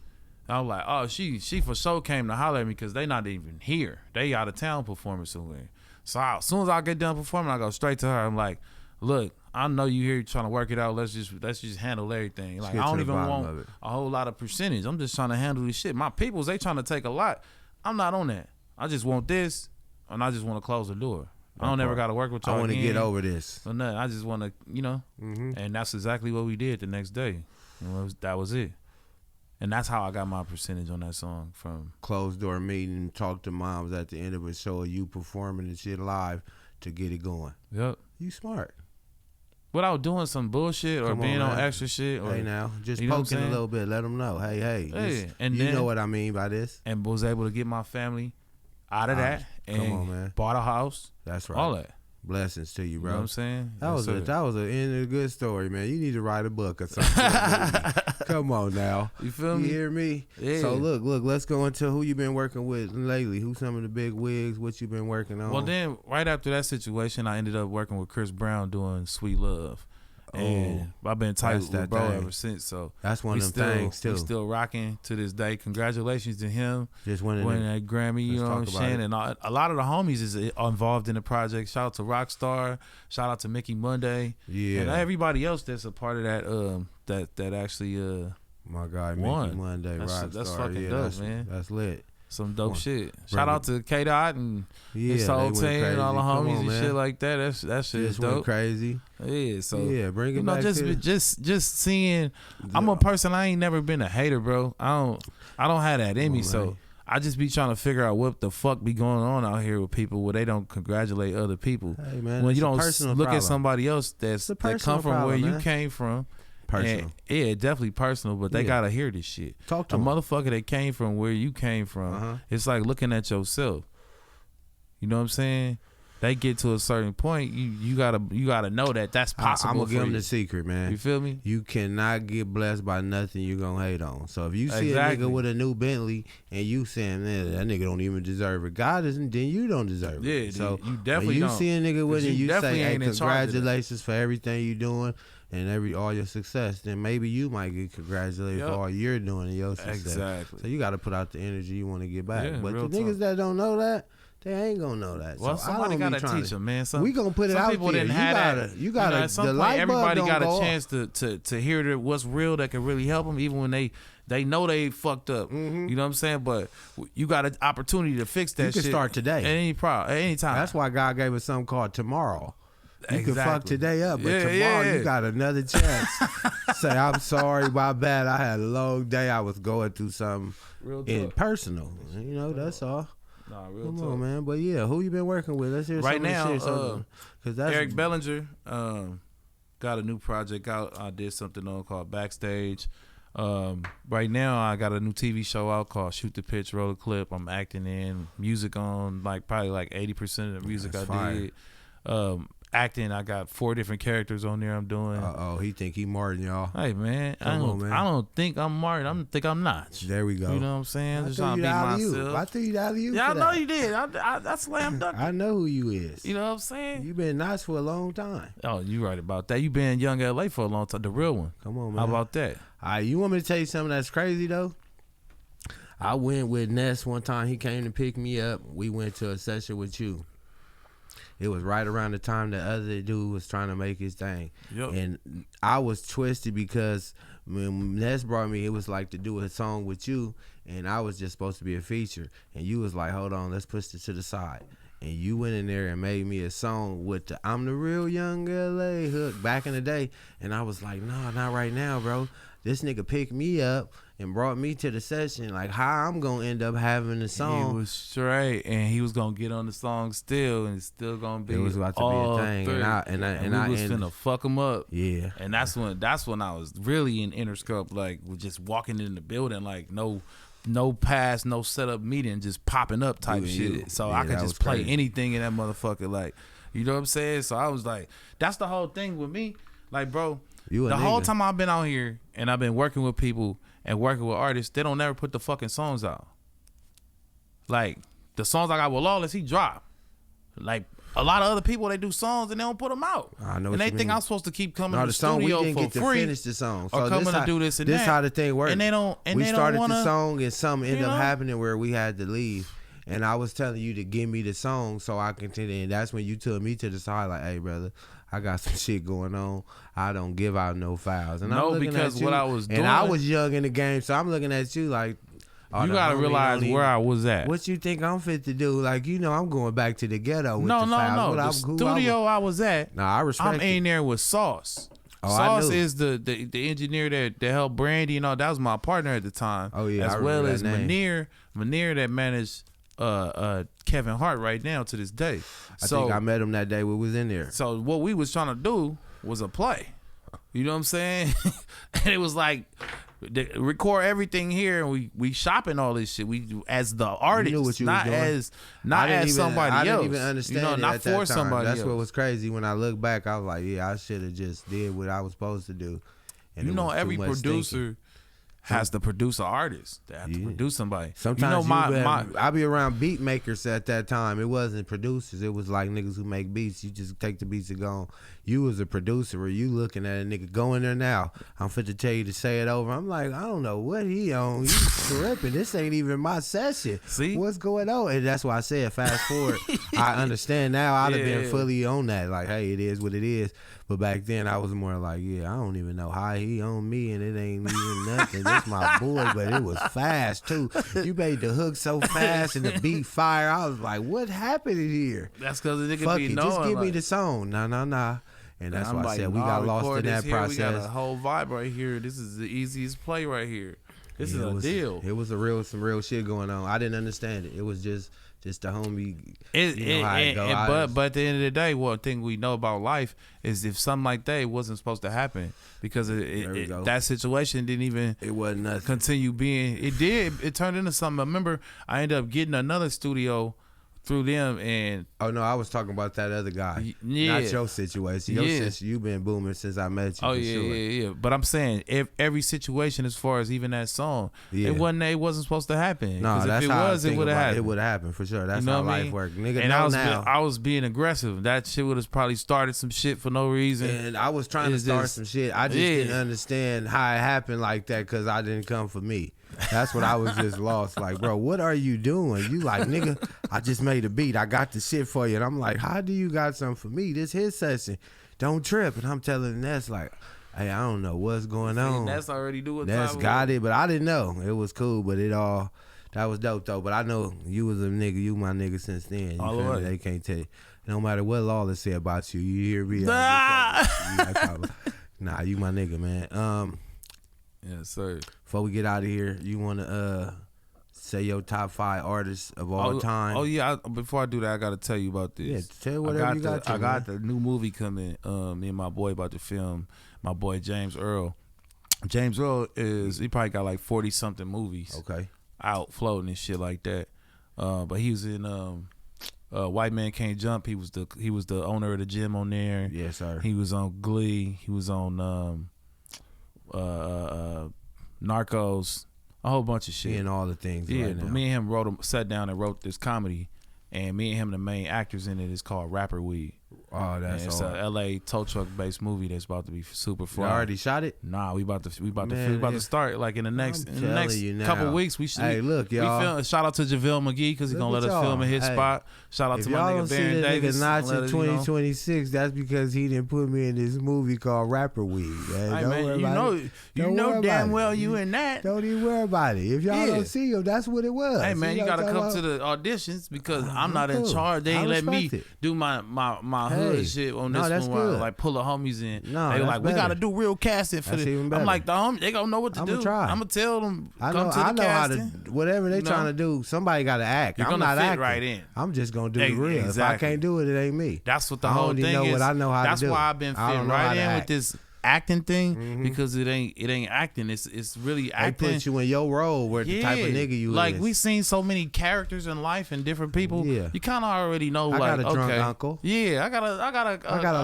I was like, oh, she for sure came to holler at me because they not even here. They out of town performing somewhere. So as soon as I get done performing, I go straight to her. I'm like, look, I know you here trying to work it out. Let's just handle everything. Like, I don't even want a whole lot of percentage. I'm just trying to handle this shit. My peoples, they trying to take a lot. I'm not on that. I just want this, and I just want to close the door. I don't ever got to work with y'all. I want to get over this. So nothing. I just want to, and that's exactly what we did the next day. That was it. And that's how I got my percentage on that song from. Closed door meeting, talk to moms at the end of a show, you performing and shit live to get it going. Yep. You smart. Without doing some bullshit or being on extra shit. Or, hey now, just poking a little bit, let them know. Hey, and you know what I mean by this. And was able to get my family out of that and bought a house. That's right. All that. Blessings to you, bro. You know what I'm saying? That was an end of a good story, man. You need to write a book or something. Come on now. You feel me? You hear me? Yeah. So look, let's go into who you been working with lately. Who's some of the big wigs? What you been working on? Well, then right after that situation, I ended up working with Chris Brown doing Sweet Love. And I've been tight with bro ever since. So that's one of them things too. We still rocking to this day. Congratulations to him. Just winning that Grammy. You know what I'm saying? And a lot of the homies is involved in the project. Shout out to Rockstar. Shout out to Mickey Monday. Yeah. And everybody else that's a part of that. That actually my guy won. Mickey Monday. Rockstar. That's fucking dope, man. That's lit. Some dope shit. Shout out to KNOTCH and his whole team and all the homies and shit like that. That shit is dope. Went crazy. Yeah, so bring it back. Just seeing. I'm a person. I ain't never been a hater, bro. I don't have that in me. So I just be trying to figure out what the fuck be going on out here with people where they don't congratulate other people. Hey man, when you don't look at somebody else that come from where you came from. Personal. And, definitely personal, but they gotta hear this shit. Talk to a them. motherfucker that came from where you came from. It's like looking at yourself. You know what I'm saying? They get to a certain point, you gotta know that that's possible. I'm gonna give them the secret, man. You feel me? You cannot get blessed by nothing you gonna hate on. So if you see a nigga with a new Bentley and you saying, man, that nigga don't even deserve it, God isn't, then you don't deserve it. Yeah, so you definitely when don't. You see a nigga with it, you say, hey, congratulations for everything you doing and all your success. Then maybe you might get congratulated for all you're doing and your success. Exactly. So you got to put out the energy you want to get back. Yeah, but the niggas that don't know that, they ain't gonna know that. Well, so somebody gotta teach them, man. We gonna put it out people there. Didn't have you gotta. At some point, everybody got a chance to hear what's real that can really help them, even when they know they fucked up. Mm-hmm. You know what I'm saying? But you got an opportunity to fix that. You can shit start today. At any time. That's why God gave us something called tomorrow. You can fuck today up, but tomorrow you got another chance. Say, I'm sorry, my bad. I had a long day. I was going through something personal. You know, that's all. Nah, real Come talk. on, man. But yeah, who you been working with? Let's hear right some now. Of the shit, that's Eric Bellinger got a new project out. I did something on called Backstage. Right now, I got a new TV show out called Shoot the Pitch, Roll the Clip. I'm acting in music on probably 80% of the music I did. Acting, I got 4 different characters on there I'm doing. He think he Martin, y'all. Hey man, I don't think I'm Martin. I think I'm Notch. There we go. You know what I'm saying? I Just trying to be myself. I threw you the alley-oop. Yeah, I know you did. That's slam dunk. I know who you is. You know what I'm saying? You been Notch for a long time. Oh, you right about that. You been in Young LA for a long time. The real one. Come on, man. How about that? All right, you want me to tell you something that's crazy though? I went with Ness one time. He came to pick me up. We went to a session with you. It was right around the time the other dude was trying to make his thing. Yep. And I was twisted because when Ness brought me, it was like to do a song with you, and I was just supposed to be a feature. And you was like, hold on, let's push it to the side. And you went in there and made me a song with the I'm the Real Young LA hook back in the day. And I was like, no, not right now, bro. This nigga picked me up and brought me to the session. Like, how I'm going to end up having the song. He was straight, and he was going to get on the song still, and it's still going to be it was about to be a thing. And we was finna fuck him up. Yeah. And that's when I was really in Interscope, like, with just walking in the building, like, no pass, no setup meeting, just popping up type shit. So I could just play anything in that motherfucker, like, you know what I'm saying? So I was like, that's the whole thing with me. Like, bro, the whole time I've been out here and I've been working with people and working with artists, they don't never put the fucking songs out. Like, the songs I got with Lawless, he dropped. Like, a lot of other people, they do songs and they don't put them out. I know and they think I'm supposed to keep coming to the studio we didn't for get free. To finish the song. So or coming to do this and that. This how the thing works. And they don't. And we they started don't wanna, the song and something ended up happening where we had to leave. And I was telling you to give me the song so I continue. And that's when you took me to the side like, hey, brother, I got some shit going on. I don't give out no files. And no, I'm because what I was doing. And I was young in the game, so I'm looking at you like, you gotta realize where I was at. What you think I'm fit to do? Like, you know, I'm going back to the ghetto with the files. The studio I was at. Nah, I respect I'm in there with Sauce. Oh, Sauce is the engineer that helped Brandy. You know, that was my partner at the time. Oh yeah, as well as Manir that managed Kevin Hart right now to this day. I think I met him that day we was in there. So what we was trying to do was a play. You know what I'm saying? And it was like, record everything here, and we shopping all this shit. We as the artist, you knew what you not was doing. as somebody else. I didn't even understand. You know, not for somebody else. That's what was crazy. When I look back, I was like, yeah, I should have just did what I was supposed to do. And you know, every producer has to produce an artist. They have to produce somebody. Sometimes I be around beat makers at that time. It wasn't producers. It was like niggas who make beats. You just take the beats and go on. You was a producer, or you looking at a nigga, go in there now. I'm fit to tell you to say it over. I'm like, I don't know what he on. You tripping. This ain't even my session. See? What's going on? And that's why I said fast forward. I understand now. I'd have been fully on that. Like, hey, it is what it is. But back then, I was more like, yeah, I don't even know how he on me, and it ain't even nothing. This my boy, but it was fast, too. You made the hook so fast and the beat fire. I was like, what happened here? That's because the nigga Fuck be it, knowing. just give like, me the song. Nah. And that's why I said we got lost in that here, process. We got a whole vibe right here. This is the easiest play right here. This is a deal. It was some real shit going on. I didn't understand it. It was just the homie. But at the end of the day, one thing we know about life is if something like that wasn't supposed to happen, because that situation didn't even continue being. It did. It turned into something. I remember I ended up getting another studio through them, and oh no, I was talking about that other guy, not your situation. You've been booming since I met you. Yeah. But I'm saying every situation, as far as even that song, it wasn't supposed to happen. No, that's if it how was, it would have happened. It would have happened for sure. That's how life works, nigga. And I was being aggressive. That shit would have probably started some shit for no reason. And I was trying to start some shit. I just didn't understand how it happened like that, because I didn't come for me. That's what I was just lost. Like, bro, what are you doing? You like, nigga, I just made a beat. I got the shit for you. And I'm like, how do you got something for me? This his session. Don't trip. And I'm telling Ness, like, hey, I don't know what's going on. Ness already do what Ness got it, but I didn't know. It was cool, but that was dope, though. But I know you was a nigga. You my nigga since then. All the way. They can't tell you. No matter what Lawless say about you, you hear me. Nah, you my nigga, man. Yes, sir. Before we get out of here, you want to say your top 5 artists of all time? Oh yeah. Before I do that, I got to tell you about this. Yeah, tell whatever you got. I got the new movie coming. Me and my boy about to film. My boy James Earl. James Earl he probably got like 40 something movies. Okay. Out floating and shit like that. But he was in White Man Can't Jump. He was the owner of the gym on there. Yes, sir. He was on Glee. He was on Narcos, a whole bunch of shit. And all the things. Yeah, right but now. me and him sat down and wrote this comedy, and me and him the main actors in it is called Rapper Weed. Oh, that's it's hard. a L.A. tow truck based movie that's about to be super You fly. already shot it? Nah, we about to Man, start like in the next you now. couple weeks. We should. Hey, look, y'all. We film, shout out to JaVale McGee because he's Look gonna let at us film in his y'all. Hey, spot. Shout out If to my y'all nigga don't see Baron that Davis. nigga Notch Let in us, you know. 2026, that's because he didn't put me in this movie called Rapper Weed. Man. Hey Don't man, worry you about know, it. you Don't know worry damn about well it. you in that. Don't even worry about it. If y'all Yeah. don't see him, that's what it was. Hey man, you know gotta what I'm come to talking the auditions because I'm I'm not in cool. charge. They I ain't let me respect it. do my Hey, hood shit on no, this that's one. While, good. like pull the homies in. No, they that's like we better. gotta do real casting for That's this. even better. I'm like the homie, they gonna know what to I'ma do. try. I'm gonna tell them I come know, to the I know casting. how to, whatever they You know? trying to do, somebody got to act. You're I'm gonna not fit acting. right in. I'm just going to do the real. If I Exactly. can't do it, it ain't me. That's what the I whole only thing know is. what I know how to That's do. why I've been I don't fitting know how right to in with act. this acting thing because it ain't acting. It's really They acting. put you in your role where the type of nigga you like is. we seen so many characters in life and different people. Yeah. You kind of already know. I like got a drunk okay, uncle. Yeah, I got a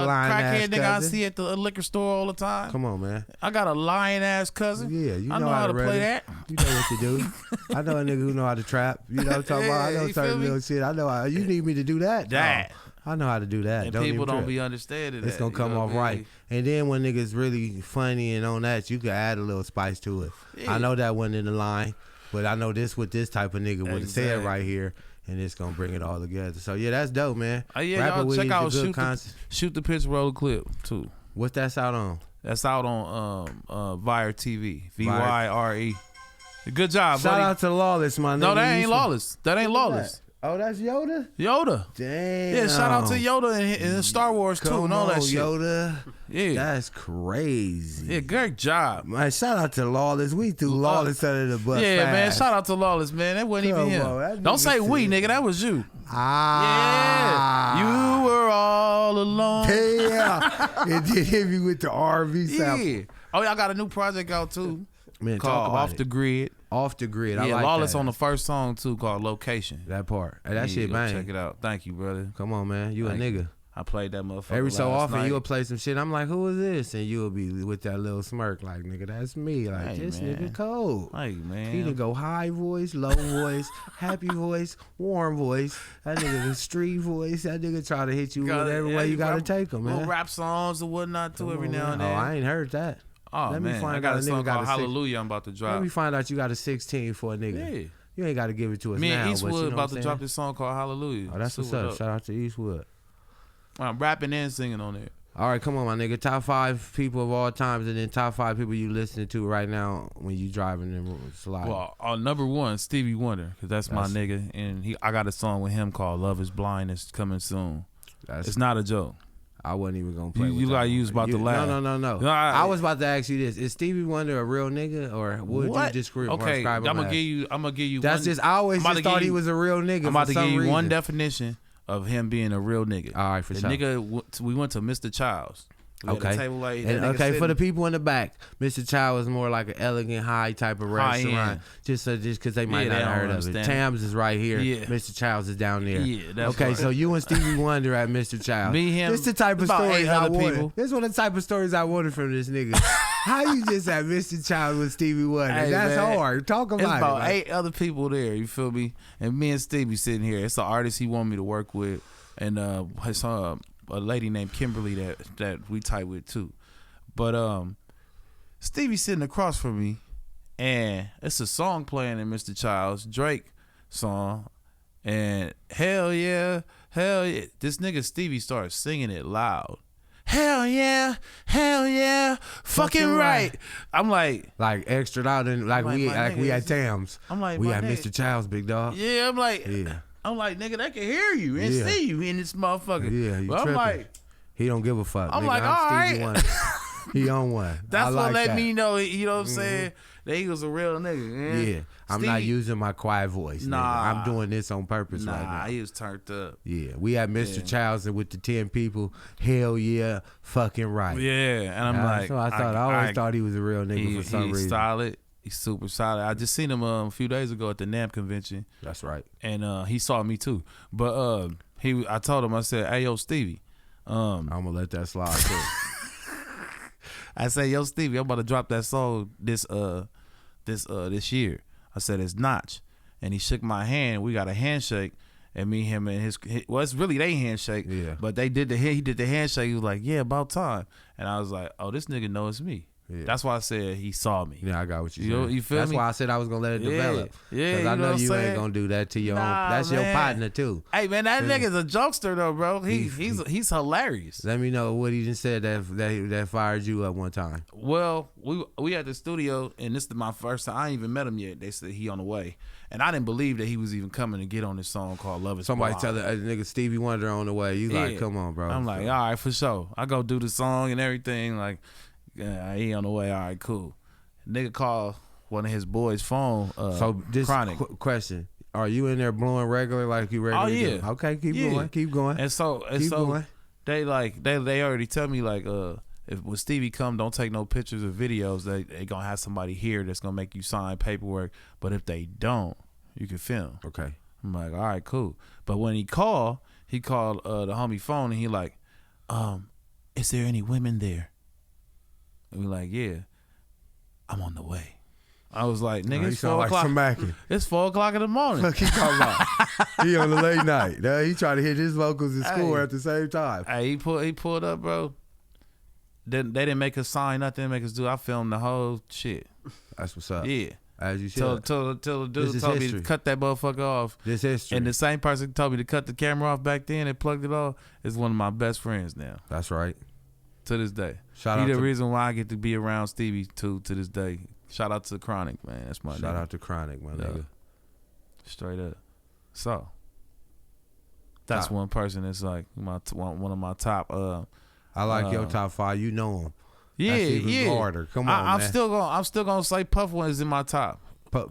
lying-ass crackhead nigga I cousin. see at the liquor store all the time. Come on, man. I got a lying ass cousin. Yeah, you I know know how to run play it. that. You know what to do. I know a nigga who know how to trap. You know what I'm talking about? I Yeah, know you feel certain me? little shit. I know how, you need me to do that. That. No, I know how to do that. And don't people even don't trip. be understanding It's that. gonna you come know off what I right. mean? And then when niggas really funny and on that, you can add a little spice to it. Yeah. I know that wasn't in the line, but I know this what this type of nigga would have said Exactly. right here, and it's gonna bring it all together. So yeah, that's dope, man. Yeah, Rapper y'all Weed check is a out good concept. Shoot the Pitch Roll Clip too. What's that out on? That's out on Vire TV. VYRE. Good job, Shout buddy. out to Lawless, my nigga. No, that You ain't should- Lawless. That ain't Lawless. Oh, that's Yoda? Yoda. Damn. Yeah, shout out to Yoda and Star Wars too Come and all on, that shit. Yoda. Yeah. That's crazy. Yeah, great job. Man, shout out to Lawless. We threw Lawless under the bus. Yeah, man. fast. Shout out to Lawless, man. That wasn't Come even him. on, that Don't nigga say we, said- nigga. That was you. Ah. Yeah. You were all alone. Yeah. And then hit me with the R&B sample. Yeah. Oh, y'all got a new project out too. Man, talk Called about Off it. the Grid. Off the grid. I Yeah, like Lawless that. on the first song too, called Location. That part. Hey, that Yeah, shit go bang. Check it out. Thank you, brother. Come on, man. You a Thank nigga. I played that motherfucker. Every so last often night. you'll play some shit. I'm like, who is this? And you'll be with that little smirk like, nigga, that's me. Like, Hey, this man. nigga cold. Hey He man. done go high voice, low voice, happy voice, warm voice. That nigga the street voice. That nigga try to hit you whatever way you gotta take him, man. Little rap songs and whatnot too Come every on, now man. and then. Oh, I ain't heard that. Oh Let me man, find I got out a a song nigga got called a six- Hallelujah. I'm about to Let drop. me find out you got a 16 for a nigga. Yeah. You ain't got to give it to us Me now. and but you Eastwood know about what to I'm drop saying? this song called Hallelujah. Oh, that's what's Super up. dope. Shout out to Eastwood. I'm rapping and singing on there. All right, come on, my nigga. Top 5 people of all times, and then top 5 people you listening to right now when you driving and sliding. Well, number one, Stevie Wonder, because that's my nigga, and I got a song with him called "Love Is Blind" that's coming soon. It's not a joke. I wasn't even gonna play. You with that like one. you was about to laugh. No. I was about to ask you this: is Stevie Wonder a real nigga, or would you describe Okay, him I'm as? gonna give you. That's one, just. I always I'm about just to thought give he you- was a real nigga. I'm about for to some give you reason. one definition of him being a real nigga. All right, for the sure. nigga, we went to Mr. Childs. We had a Okay. table like that And, nigga okay, for the sitting- people in the back, Mr. Chow is more like an elegant, high type of High restaurant. end. Just because they might Yeah, they not have don't heard of it. understand. Tams is right here. Yeah. Mr. Chow's is down there. Yeah, that's okay, right. so you and Stevie Wonder at Mr. Chow's. Me, him, This the type of about stories 8 I other wanted. people. This one of the type of stories I wanted from this nigga. How you just at Mr. Chow's with Stevie Wonder? Hey, That's man, hard. Talk It's about about it. man. 8 other people there. You feel me? And me and Stevie sitting here. It's an artist he want me to work with, and his a lady named Kimberly that we tight with too. But Stevie sitting across from me, and it's a song playing in Mr. Childs, Drake song, and hell yeah, this nigga Stevie starts singing it loud. Hell yeah, fucking right. I'm like extra loud and my we nigga, at Tams. I'm like, we my at nigga. Mr. Chow's, big dog. Yeah, I'm like, Yeah. nigga, they can hear you and Yeah. see you in this motherfucker. Yeah, you but I'm tripping. like, He don't give a fuck. I'm nigga. like, I'm all Stevie right. Wonder. He on one. that's I what like let that. me know, you know what I'm saying, that he was a real nigga. Man. Yeah, I'm not Stevie- using my quiet voice. Nah. Nigga. I'm doing this on purpose right Nah, now. he was turned up. Yeah, we had Mr. Yeah. Childs and with the 10 people. Hell yeah, fucking right. Yeah, and I'm like, so I always thought he was a real nigga for some he's reason. solid. He's super solid. I just seen him a few days ago at the NAMP convention, That's right. and he saw me too. But I told him, I said, "Hey, yo, Stevie." I'm gonna let that slide too. I said, "Yo, Stevie, I'm about to drop that song this year." I said, "It's Notch," and he shook my hand. We got a handshake, and me, him, and his well, it's really they handshake. Yeah. But he did the handshake. He was like, yeah, about time. And I was like, oh, this nigga knows me. Yeah. That's why I said he saw me. Yeah, I got what you You saying. feel That's me? why I said I was gonna let it develop. Yeah, Because I you know know what you I'm ain't saying? gonna do that to your own. Nah, That's your man. partner too. Hey man, that nigga's a jokester though, bro. He's hilarious. Let me know what he just said that fired you up one time. Well, we at the studio, and this is my first time. I ain't even met him yet. They said he on the way, and I didn't believe that he was even coming to get on this song called "Love Is Somebody Blind." tell a nigga Stevie Wonder on the way. You like, come on, bro. I'm like, all right, for sure. I go do the song and everything. Like, yeah, he on the way. All right, cool. Nigga call one of his boys' phone. So this Chronic. Question: are you in there blowing regular like you regularly? Oh, yeah. Do? Okay, keep going. And so going. they already tell me like if when Stevie come, don't take no pictures or videos. They gonna have somebody here that's gonna make you sign paperwork. But if they don't, you can film. Okay. I'm like, all right, cool. But when he called the homie phone and he like, is there any women there? And we like, yeah, I'm on the way. I was like, nigga, it's 4 o'clock. It's 4 o'clock in the morning. Look, he talking about he on the late night. He trying to hit his vocals and score at the same time. Hey, he pulled up, bro. They didn't make us sign nothing, make us do. I filmed the whole shit. That's what's up. Yeah. As you should. Till the dude told me to cut that motherfucker off. This history. And the same person told me to cut the camera off back then and plugged it off is one of my best friends now. That's right. To this day. Shout out the to reason why I get to be around Stevie to this day. Shout out to Chronic, man. That's my nigga. Shout out to Chronic, my nigga. Straight up. So that's one person that's like one of my top. I like your top 5. You know him. Yeah, that's even harder. Come on, I'm man. still gonna say Puff is in my top.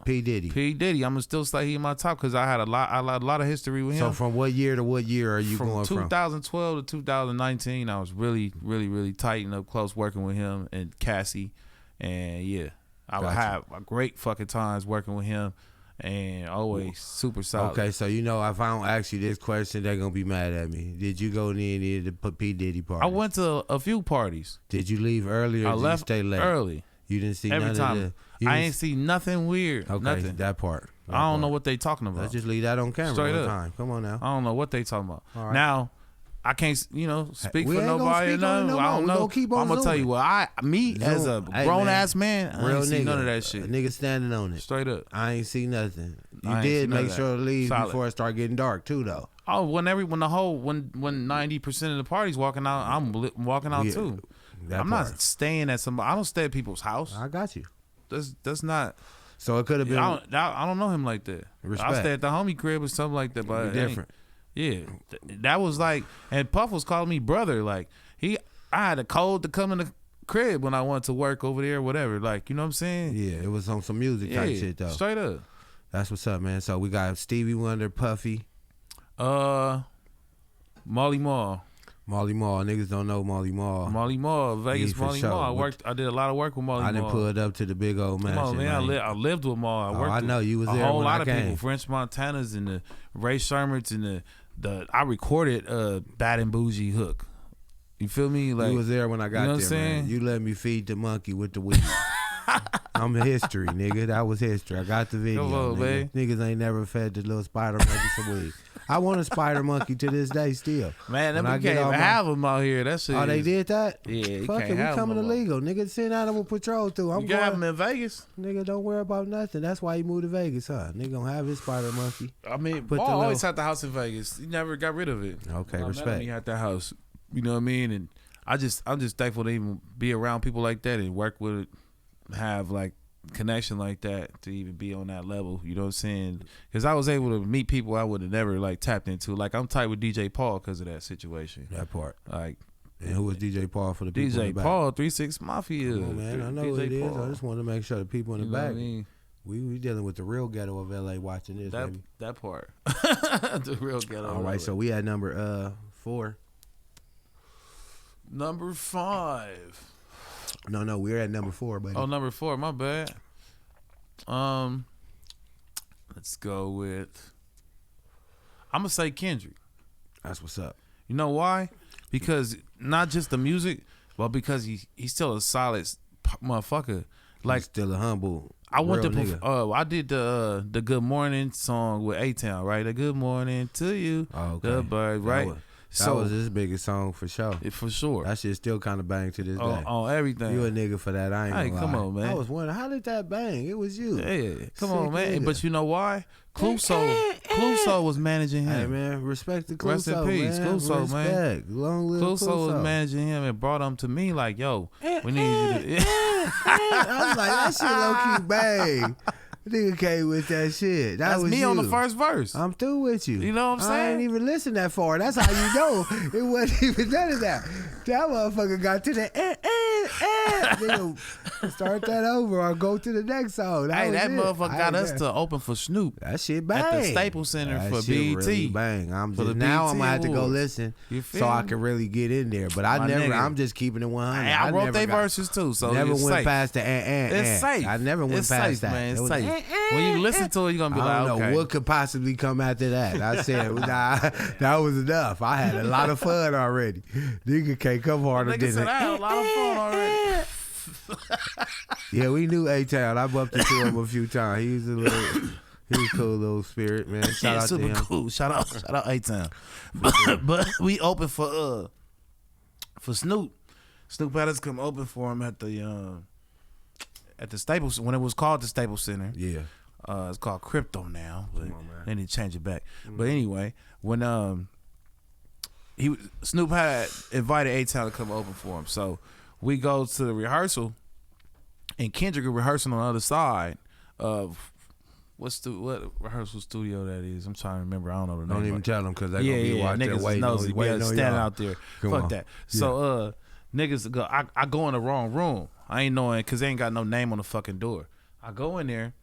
P Diddy. I'm gonna still say he in my top because I had a lot of history with him. So from what year to what year are you going from? 2012 to 2019, I was really, really, really tight and up close working with him and Cassie, and yeah, I would have great fucking times working with him, and always super solid. Okay, so if I don't ask you this question, they're gonna be mad at me. Did you go to any of the P Diddy parties? I went to a few parties. Did you leave early or did you stay late? Early. You didn't see every none time. of the. I ain't see nothing weird. Okay, nothing. that part. I don't know what they talking about. Let's just leave that on camera Straight one up. time. Come on now. I don't know what they talking about. All right. Now, I can't, speak We for ain't gonna nobody. speak on it no I more. don't We know. gonna keep on I'm gonna tell you zooming. what. As a grown ass man, I real ain't nigga, see none of that shit. A nigga standing on it. Straight up. I ain't see nothing. You I ain't did see none make of sure to leave Solid. before it started getting dark too, though. Oh, when 90% of the party's walking out, I'm walking out too. I'm not staying at somebody. I don't stay at people's house. I got you. That's not. So it could have been. I don't know him like that. Respect. I stay at the homie crib or something like that, but different. Yeah, that was like, and Puff was calling me brother. Like I had a code to come in the crib when I went to work over there, or whatever. Like, you know what I'm saying? Yeah, it was on some music type shit though. Straight up. That's what's up, man. So we got Stevie Wonder, Puffy, Molly Mall. Molly Mall. Niggas don't know Molly Mall. Molly Mall, Vegas. for Molly sure. Mall. I did a lot of work with Molly I Mall. didn't pull it up to the big old mansion. Come on, man. I lived with Mall. I worked. I know you was with there a whole when lot I of came. people. French Montanas and the Ray Shermans and the I recorded Bad and Bougie Hook. You feel me? Like, you was there when I got you know there, what I'm man. saying? You let me feed the monkey with the weed. I'm history, nigga. That was history. I got the video. Come on, nigga. man. Niggas ain't never fed the little spider monkey some weed. I want a spider monkey to this day still. Man, When we I can't get even all my- have them out here. That shit. Oh, they is- did that? Yeah, you Fuck can't it, we have coming them no more. illegal. Nigga, send animal patrol through. I'm You got them going. in Vegas? Nigga, don't worry about nothing. That's why he moved to Vegas, huh? Nigga gonna have his spider monkey. I mean, Put Paul the always little- had the house in Vegas. He never got rid of it. Okay, When I met him, respect. He had that house. You know what I mean? And I'm just thankful to even be around people like that and work with, have like connection like that to even be on that level. You know what I'm saying? Because I was able to meet people I would have never like tapped into. Like, I'm tight with DJ Paul because of that situation. That part. Like, And who was DJ Paul for the people in DJ the back? Paul, 3-6 Mafia. Come on, man. I know DJ what it is. Paul. I just want to make sure the people in the You know what back. I mean? We dealing with the real ghetto of LA watching this, baby. That part. The real ghetto. All right, so we at number 4. Number 5. No, we're at number 4, buddy. Oh, number 4. My bad. Let's go with. I'm gonna say Kendrick. That's what's up. You know why? Because not just the music, but because he's still a solid motherfucker. Like, He's still a humble. I went Real to nigga. I did the Good Morning song with A-Town, right? The Good Morning to you, Oh, okay. good bird, right? That was his biggest song for sure. For sure. That shit still kind of bang to this day. On everything. You a nigga for that? I ain't Hey, gonna come lie. on, man. I was wondering how did that bang? It was you. Yeah, come Sick on, man. nigga. But you know why? Cluso was managing him. Hey man, respect the Cluso, Rest in peace, man. Cluso, man. Respect. Long live Cluso was managing him and brought him to me like, yo, we need you to. I was like, that shit low key bang. Nigga came with that shit. That's was me you. on the first verse. I'm through with you. You know what I'm I saying? ain't even listened that far. That's how you know it wasn't even none of that. That motherfucker got to the Nigga, start that over or go to the next song. That was it. motherfucker got us to open for Snoop. That shit bang. At the Staples Center that for shit BET. Really bang. I'm For just, the now BET I'm gonna have to go Awards. listen You feel so I me? can really get in there. But I My never. nigga. I'm just keeping it 100. Hey, I wrote never their got- verses too, so never it's went safe. past the It's safe. I never went It's past safe, that. man. It It's was safe. When you listen to it, you're gonna be I like, don't know okay. what could possibly come after that. I said, nah, that was enough. I had a lot of fun already. Nigga can't come harder Nigga than said I had a lot of fun already. Yeah, we knew A-Town. I bumped into him a few times. He was a cool little spirit, man. Shout out to super him. cool. Shout out A-Town. But we open for Snoop. Snoop had us come open for him at the Staples when it was called the Staples Center. Yeah. It's called Crypto now, but Come on, man. they need to change it back. But anyway, when Snoop had invited A-Town to come open for him, so we go to the rehearsal, and Kendrick is rehearsing on the other side of what rehearsal studio that is. I'm trying to remember. I don't know the name. Don't of even it. tell them because they're going to be watching niggas is waiting nosy. on Standing y'all. out there. Come Fuck on. that. So niggas go. I go in the wrong room. I ain't knowing because they ain't got no name on the fucking door. I go in there,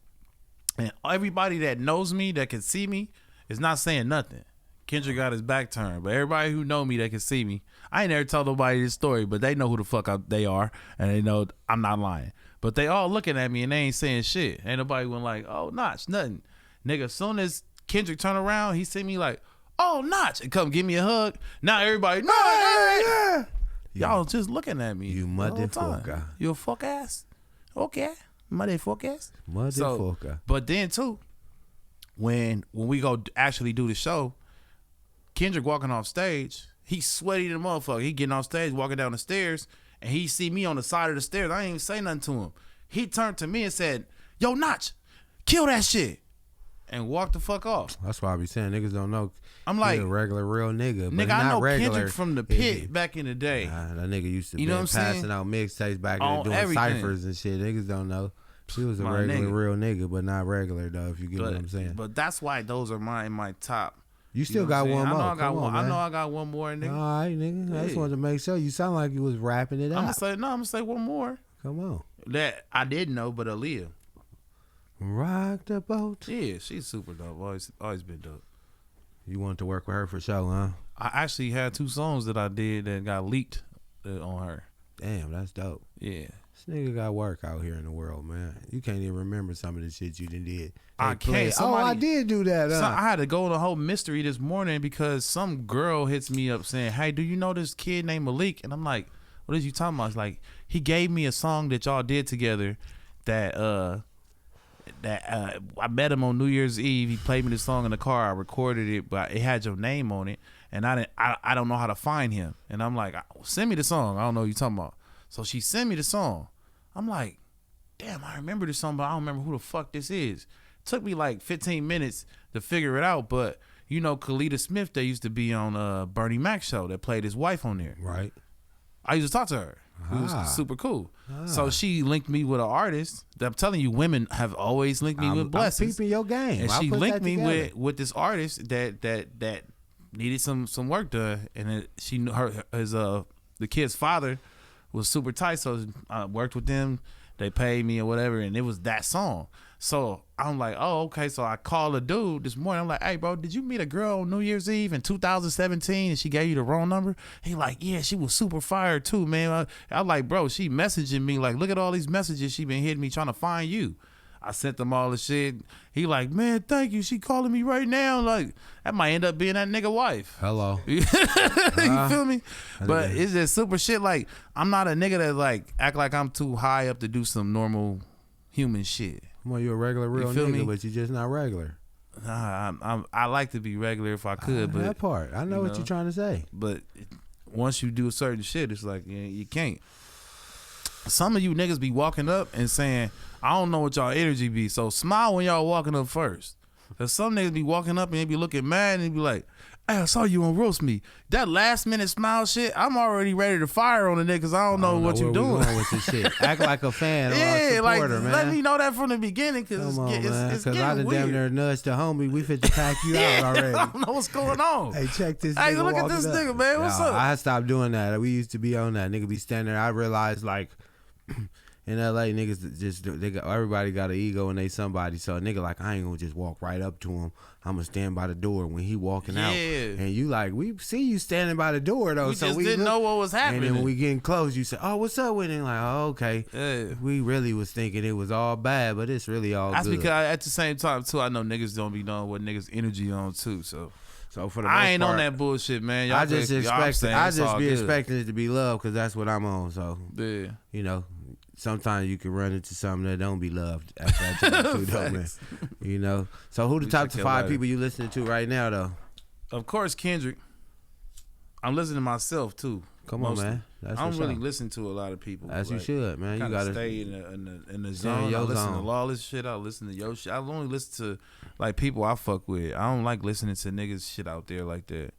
and everybody that knows me, that can see me, is not saying nothing. Kendrick got his back turned, but everybody who know me, that can see me. I ain't never told nobody this story, but they know who the fuck they are, and they know I'm not lying. But they all looking at me and they ain't saying shit. Ain't nobody went like, oh, Notch, nothing. Nigga, as soon as Kendrick turn around, he see me like, oh, Notch, and come give me a hug. Now everybody, no, Yeah. y'all just looking at me. You the whole time. motherfucker. You a fuck ass? Okay, motherfucker ass. Motherfucker. But then too, when we go actually do the show, Kendrick walking off stage, he sweaty the motherfucker. He getting off stage, walking down the stairs, and he see me on the side of the stairs. I ain't even say nothing to him. He turned to me and said, yo, Notch, kill that shit, and walked the fuck off. That's why I be saying niggas don't know. I'm He like, a regular real nigga. But nigga, I not know regular. Kendrick from the pit back in the day. Nah, that nigga used to You be know what I'm passing saying? out mixtapes back On there doing everything. ciphers and shit. Niggas don't know. He was a My regular nigga. real nigga, but not regular though. If you get what I'm saying. But that's why those are my top. You still know what got I'm saying? one more. I know I got Come one. on, I man. know I got one more, nigga. All right, nigga. I just Yeah. wanted to make sure. You sound like you was rapping it I'm out. gonna say one more Come on. that I didn't know, but Aaliyah. Rock the boat. Yeah, she's super dope. Always been dope. You wanted to work with her for sure, huh? I actually had 2 songs that I did that got leaked on her. Damn, that's dope. Yeah, This nigga got work out here in the world, man. You can't even remember some of the shit you done did. I They play- can't. Oh, I Somebody- did do that. so Huh? I had to go on a whole mystery this morning because some girl hits me up saying, "Hey, do you know this kid named Malik?" And I'm like, "What is you talking about?" It's like he gave me a song that y'all did together. That I met him on New Year's Eve. He played me the song in the car. I recorded it, but it had your name on it, and I don't know how to find him. And I'm like, send me the song. I don't know what you talking about. So she sent me the song. I'm like, damn, I remember this song, but I don't remember who the fuck this is. Took me like 15 minutes to figure it out, but you know, Kalita Smith, that used to be on Bernie Mac's show, that played his wife on there. Right. I used to talk to her. It Ah. was super cool. So she linked me with an artist. I'm telling you, women have always linked me with blessings. I'm peeping your game. And I she put linked that me together. with this artist that needed some work done, and she knew the kid's father was super tight, so I worked with them. They paid me or whatever, and it was that song. So I'm like, oh, okay. So I called a dude this morning. I'm like, hey, bro, did you meet a girl on New Year's Eve in 2017 and she gave you the wrong number? He like, yeah, she was super fired too, man. I'm like, bro, she messaging me like, look at all these messages she been hitting me trying to find you. I sent them all the shit. He like, man, thank you. She calling me right now. Like, that might end up being that nigga wife. Hello. You feel me? But nigga. it's just super shit. Like, I'm not a nigga that like act like I'm too high up to do some normal human shit. Well, you a regular real feel nigga, me? but you just not regular. I like to be regular if I could, but that part, I know what you're trying to say. But once you do a certain shit, it's like you can't. Some of you niggas be walking up and saying, I don't know what y'all energy be, so smile when y'all walking up first. Cause some niggas be walking up and they be looking mad and they be like, hey, I saw you on roast me. That last minute smile shit, I'm already ready to fire on the niggas. I don't know what you doing. With this shit. Act like a fan or a supporter, man. Let me know that from the beginning, cause Come on, man. It's Cause getting I done weird. damn near nudged the homie. We fit to pack you out already. I don't know what's going on. Hey, check this. Hey, nigga look at walking this up. nigga, man. What's up? I stopped doing that. We used to be on that. Nigga be standing there. I realized like in LA, niggas just everybody got an ego and they somebody. So a nigga like I ain't gonna just walk right up to him. I'm gonna stand by the door when he walking out. And you like we see you standing by the door though. We so just we didn't know what was happening. And then when we getting close, you say, "Oh, what's up with him?" Like, "Oh, okay." Yeah. We really was thinking it was all bad, but it's really all That's good. because at the same time too, I know niggas don't be knowing what niggas energy on too. So for the I most ain't part, on that bullshit, man. Y'all I just expect. y'all I just all be good. expecting it to be love because that's what I'm on. So Yeah. you know, sometimes you can run into something that don't be loved at that time too, though, man. You know. So who the We top check that 5 later. people you listening to right now though? Of course, Kendrick. I'm listening to myself too. Come on, mostly. man. That's I don't what's really up. listen to a lot of people. As you Like, should, man. You kinda gotta stay in the stay in zone. your I listen zone. to Lawless shit. I listen to your shit. I only listen to like people I fuck with. I don't like listening to niggas shit out there like that.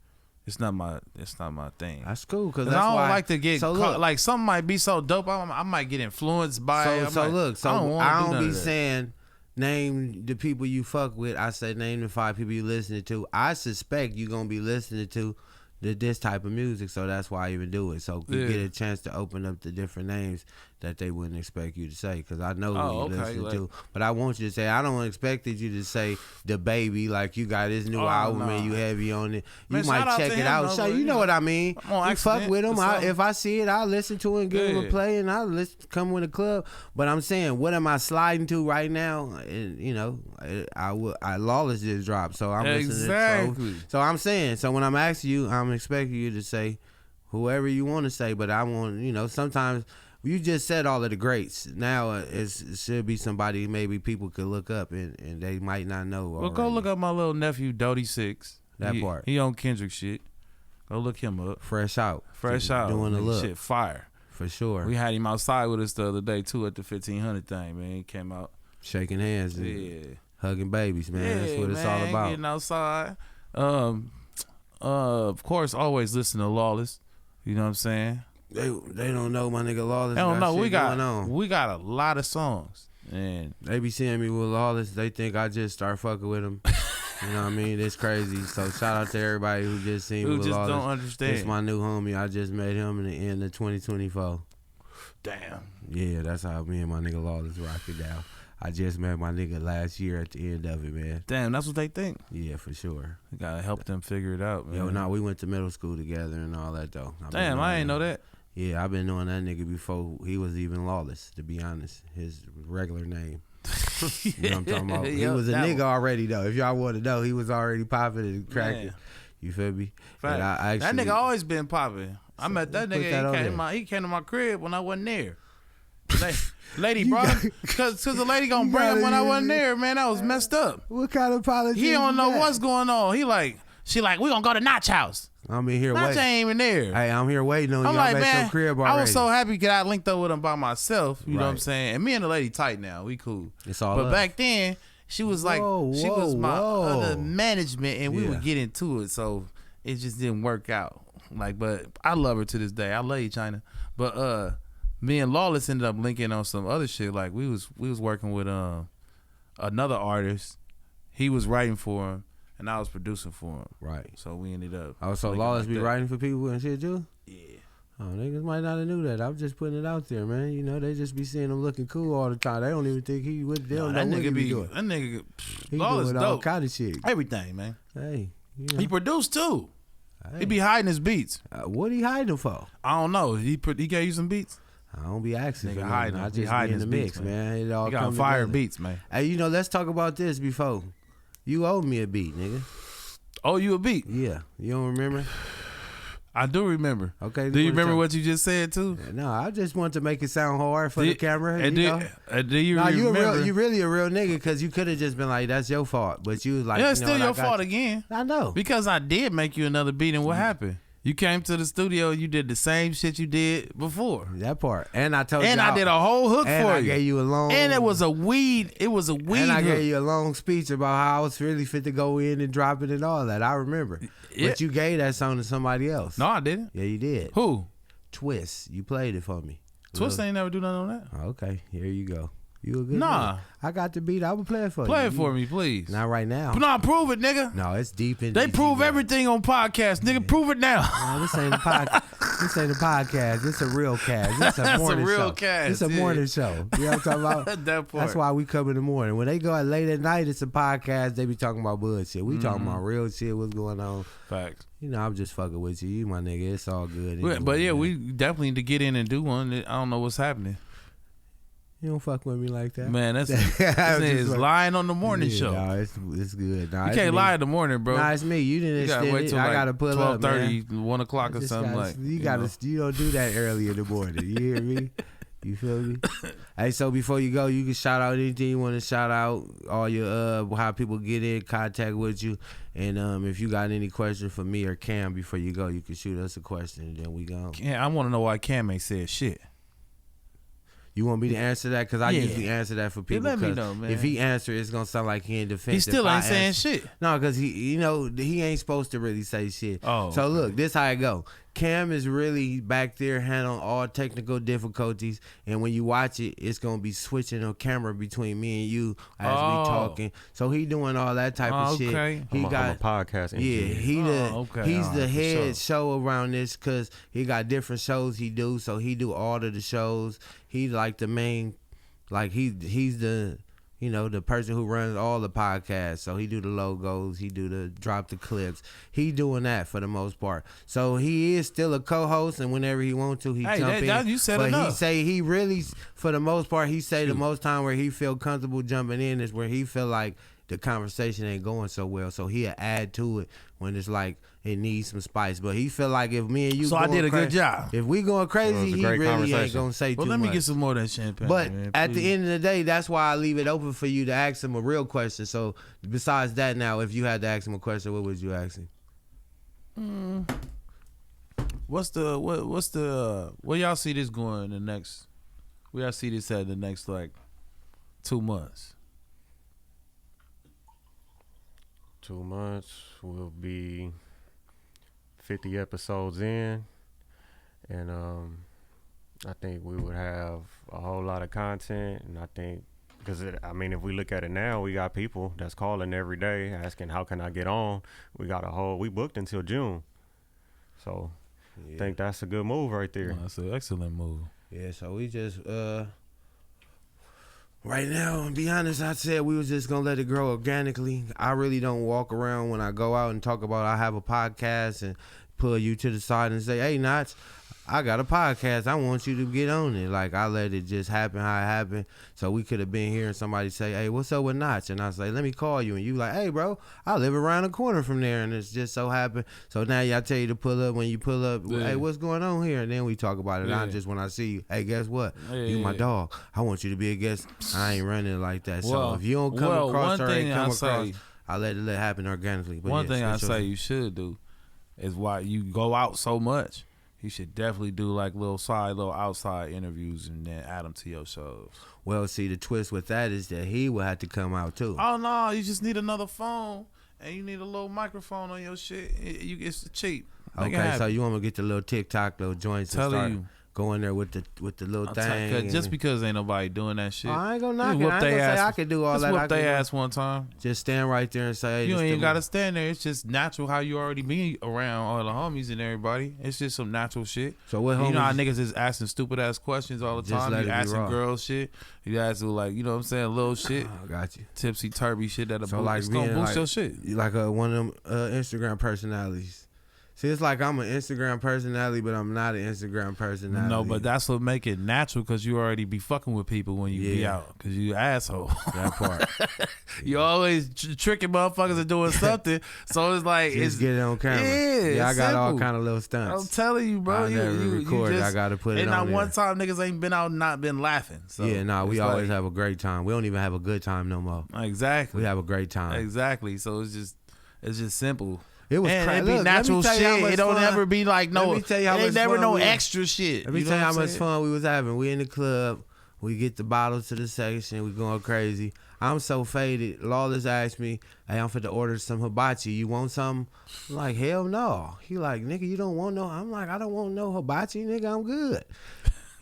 It's not my thing. That's cool because I don't like to get so caught, look, like something might be so dope. I might get influenced by it. So look, I don't, I don't be that. saying name the people you fuck with. I say name the 5 people you listening to. I suspect you gonna be listening to this type of music, so that's why I even do it. So you get a chance to open up the different names that they wouldn't expect you to say, because I know who you listen to. But I want you to say, I don't expected you to say the baby, like you got his new album and you heavy on it. Man, you might check it out. So you know what I mean. You fuck with him. If I see it, I'll listen to it and give him a play, and I'll come with a club. But I'm saying, what am I sliding to right now? And, you know, Lawless just dropped, so I'm listening. So I'm saying, so when I'm asking you, I'm expecting you to say whoever you want to say, but I want, you know, sometimes you just said all of the greats. Now it should be somebody maybe people could look up and they might not know. Well, go look up my little nephew, Dodie 6. That part. He on Kendrick shit. Go look him up. Fresh out. Doing the look. Shit fire. For sure. We had him outside with us the other day too at the 1500 thing, man. He came out. Shaking hands. Yeah. Hugging babies, man. That's what it's all about. Getting outside. Of course, always listen to Lawless. You know what I'm saying? They don't know my nigga Lawless. They don't know. We got a lot of songs, and they be seeing me with Lawless. They think I just start fucking with him. You know what I mean? It's crazy. So shout out to everybody who just seen me with Lawless. Who just don't understand. It's my new homie. I just met him in the end of 2024. Damn. Yeah, that's how me and my nigga Lawless rock it down. I just met my nigga last year at the end of it, man. Damn, that's what they think. Yeah, for sure. You gotta help them figure it out, man. Yo, we went to middle school together and all that, though. Damn, I ain't know that. Yeah, I've been knowing that nigga before he was even Lawless, to be honest. His regular name. You know what I'm talking about? He was a nigga already, though. If y'all want to know, he was already popping and cracking. Man. You feel me? But that nigga always been popping. I met that nigga. He came to my crib when I wasn't there. Lady brought him because the lady gonna bring him when I wasn't there, man. That was messed up. What kind of politics? He don't know what's going on. She like, we gonna go to Notch house. I'm in here waiting. Notch ain't even there. Hey, I'm here waiting on you. I'm like, at man, your crib already. I was so happy because I linked up with him by myself. You know what I'm saying? And me and the lady tight now. We cool. It's all But up. back then, she was like, she was my other management, and we would get into it. So it just didn't work out. Like, but I love her to this day. I love you, China. But me and Lawless ended up linking on some other shit. Like we was working with another artist. He was writing for him, and I was producing for him. Right. So we ended up. Oh, so Lawless be writing for people and shit too? Yeah. Oh, niggas might not have knew that. I'm just putting it out there, man. You know, they just be seeing him looking cool all the time. They don't even think he would. They don't know what he be doing. That nigga, he Lawless doing dope. all kind of shit. Everything, man. Hey, you know. He produced too. Hey. He be hiding his beats. What he hiding for? I don't know. He gave you some beats. I don't be asking for hiding. I just be in the mix, beats, man. It all got fire beats, man. Hey, you know, let's talk about this before. You owe me a beat, nigga. Oh, you a beat? Yeah. You don't remember? I do remember. Okay. Do you remember what you just said too? No, I just want to make it sound hard for the camera. And do you remember? You really a real nigga because you could have just been like, "That's your fault," but you was like, "Yeah, it's still your fault again." I know because I did make you another beat, and what happened? You came to the studio, you did the same shit you did before. That part, and I told you, and I did a whole hook for you. I gave you a long, and it was a weed. And I gave you a long speech about how I was really fit to go in and drop it and all that. I remember, but you gave that song to somebody else. No, I didn't. Yeah, you did. Who? Twist. You played it for me. Twist ain't never do nothing on that. Okay, here you go. You a good Nah. nigga. I got the beat. I will play it for you. Play it for me, please. Not right now. No, prove it, nigga. No, it's deep in. They prove everything on podcasts, nigga. Prove it now. No, this ain't a podcast. This ain't a podcast. It's a real cast. It's a morning show. It's a real cast. It's a morning show. You know what I'm talking about? That part. That's why we come in the morning. When they go out late at night, it's a podcast. They be talking about bullshit. We talking about real shit. What's going on? Facts. You know, I'm just fucking with you. You my nigga. It's all good. But yeah, we definitely need to get in and do one. I don't know what's happening. You don't fuck with me like that. Man, this is lying on the morning show. No, it's good. Nah, you can't lie in the morning, bro. Nah, it's me. You didn't extend it. I gotta pull up, 12:30, 1 o'clock or something like. You don't do that early in the morning. You hear me? You feel me? Hey, so before you go, you can shout out anything you want to shout out. All your how people get in contact with you, and if you got any questions for me or Cam before you go, you can shoot us a question, and then we go. I want to know why Cam ain't said shit. You want me to answer that? Because I usually answer that for people. Let me know, man. If he answer, it's gonna sound like he ain't defensive. He still ain't saying shit. No, because he ain't supposed to really say shit. Oh, so look, this how it go. Cam is really back there handling all technical difficulties, and when you watch it, it's gonna be switching a camera between me and you as we talking. So he doing all that type of shit. I'm a podcast engineer. Yeah, he's the head show around this because he got different shows he do. So he do all of the shows. He like the main, like he's the. The person who runs all the podcasts. So he do the logos, he do the drop the clips. He doing that for the most part. So he is still a co-host, and whenever he wants to, he jump in. You said but enough. he say he really, for the most part, he say the most time where he feel comfortable jumping in is where he feel like the conversation ain't going so well. So he'll add to it when it's like it needs some spice. But he feel like if me and you, so I did a good job. If we going crazy, he really ain't gonna say too much. Well, let me get some more of that champagne. But man, at the end of the day, that's why I leave it open for you to ask him a real question. So besides that, now if you had to ask him a question, what would you ask him? Where y'all see this going in the next? Where y'all see this at the next like 2 months? 2 months will be 50 episodes in, and I think we would have a whole lot of content. And I think because if we look at it now, we got people that's calling every day asking how can I get on. We booked until June, so I think that's a good move right there. That's an excellent move. Yeah, so we just right now, to be honest, I said we was just gonna let it grow organically. I really don't walk around when I go out and talk about I have a podcast and pull you to the side and say, "Hey, Notch, I got a podcast. I want you to get on it." Like I let it just happen how it happened. So we could have been here and somebody say, "Hey, what's up with Notch?" And I say, "Let me call you." And you like, "Hey, bro, I live around the corner from there," and it's just so happened. So now y'all tell you to pull up. When you pull up, hey, what's going on here? And then we talk about it. Yeah. Not just when I see you, hey, guess what? Yeah. You my dog. I want you to be a guest. I ain't running like that. So if you don't come across or ain't come across, I let it happen organically. But one thing I say you should do is why you go out so much. You should definitely do like little outside interviews and then add them to your shows. Well, see, the twist with that is that he will have to come out too. Oh no, you just need another phone and you need a little microphone on your shit. It's cheap. Okay, so you want me to get the little TikTok, little joints and start going there with the little thing. Just because ain't nobody doing that shit. I ain't gonna knock it. I ain't gonna say I could do all that. Just whoop their ass one time. Just stand right there and say, hey, you ain't gotta stand there. It's just natural how you already be around all the homies and everybody. It's just some natural shit. So what homies? You know how niggas is asking stupid ass questions all the time. You asking girls shit. You asking like, you know what I'm saying, little shit. I got you. Tipsy turvy shit that'll like it's gonna boost your shit. Like one of them Instagram personalities. See, it's like I'm an Instagram personality, but I'm not an Instagram personality. No, but that's what make it natural because you already be fucking with people when you be out because you asshole. That part. You always tricking motherfuckers and doing something. So it's like Just get it on camera. Yeah, I got all kind of little stunts. I'm telling you, bro. I never record. I got to put it on And not there. one time niggas ain't been out and not been laughing. So yeah, nah, we always have a great time. We don't even have a good time no more. Exactly. We have a great time. Exactly. So it's just simple. It was and crazy. it be natural shit. It don't ever be like no. Let me tell you how it ain't much never fun no we extra shit. Let me tell you how much fun we was having. We in the club. We get the bottles to the section. We going crazy. I'm so faded. Lawless asked me, "Hey, I'm finna order some hibachi. You want some?" I'm like, hell no. He like, nigga, you don't want no. I'm like, I don't want no hibachi, nigga. I'm good.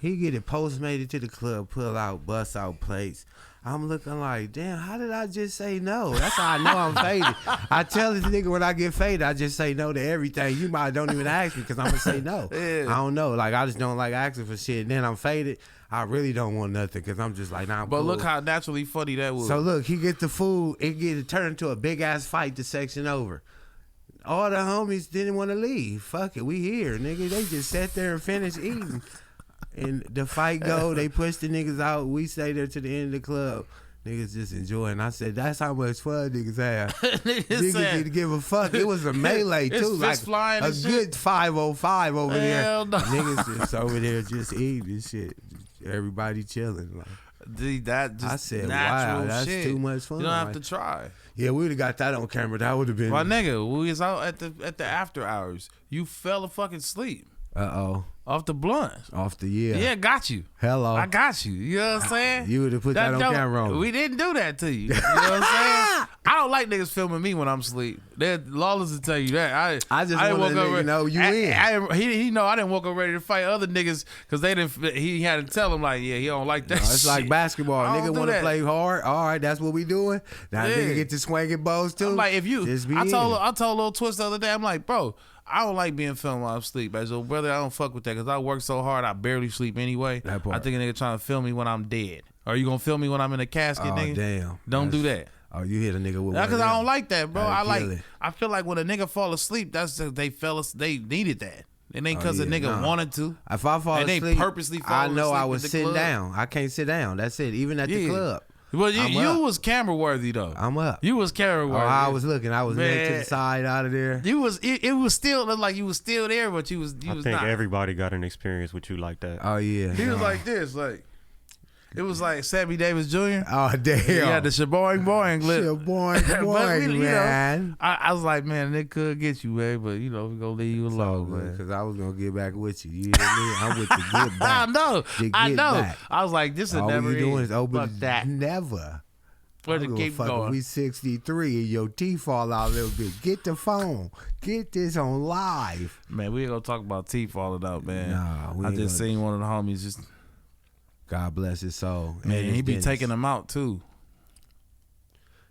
He get it postmated to the club, pull out, bust out plates. I'm looking like, damn, how did I just say no? That's how I know I'm faded. I tell this nigga when I get faded, I just say no to everything. You might don't even ask me because I'm going to say no. Yeah. I don't know. Like, I just don't like asking for shit. And then I'm faded. I really don't want nothing because I'm just like, nah, I'm But cool. look how naturally funny that was. So look, he get the food. It turned into a big-ass fight the section over. All the homies didn't want to leave. Fuck it, we here, nigga. They just sat there and finished eating. And the fight go, they push the niggas out. We stay there to the end of the club. Niggas just enjoying. I said, that's how much fun niggas have. Niggas didn't give a fuck. It was a melee too, like flying a good 505 over there. Hell no. Niggas just over there just eating and shit. Everybody chilling. Like, Dude, that just I said, natural wow, that's shit. too much fun. You don't have Like, to try. yeah, we would have got that on camera. That would have been. My nigga, we was out at the after hours. You fell fucking asleep off the blunt. Off the year. Yeah, got you. Hello. I got you. You know what I'm saying? You would have put that on don't- camera on me. We didn't do that to you. You know what I'm saying? I don't like niggas filming me when I'm asleep. They're lawless to tell you that. I just didn't want a nigga know you in. He know I didn't woke up ready to fight other niggas because they didn't. He had to tell him like, yeah, he don't like that. No, it's shit. like basketball. I don't Nigga do want to that. play hard. All right, that's what we doing. Now Yeah. nigga get to swinging balls too. I'm like, if you, Just be I in. told Lil Twist the other day, I'm like, bro, I don't like being filmed while I'm asleep. As your brother, I don't fuck with that because I work so hard, I barely sleep anyway. That part. I think a nigga trying to film me when I'm dead. Are you gonna film me when I'm in a casket, Oh nigga? damn! Don't do that. Oh, you hit a nigga with Because one I of don't them. like that, bro. That'd kill it. I feel like when a nigga fall asleep, that's they needed that. It ain't because yeah, the nigga nah. wanted to. If I fall And they asleep, purposely I falling know I asleep was at the sitting club. down. I can't sit down. That's it. Even at the Yeah. club, Well, you I'm up. was camera worthy though. I'm up. You was camera Oh, worthy. I was looking. I was neck to Man. the side out of there. You was. It was still looked like you was still there, but you was. I was think not. everybody got an experience with you like that. Oh yeah. He was like this, like it was like Sammy Davis Jr. Oh damn. He had the shaboing boing lip. Shit, boy, But boy, you know, man. I was like, man, they could get you, man, but you know, we gonna leave you alone, man. Because I was gonna get back with you. You hear me? I'm with the get I back. know, The I get know. back. I was like, this is All never you doing is end. open. Fuck that. Never. Where I the don't give a keep fuck if going? we 63 and your teeth fall out a little bit. Get the phone. Get this on live. Man, we ain't gonna talk about teeth falling out, man. Nah, we I ain't just gonna- seen one of the homies just God bless his soul. And man, his he be business. taking them out too.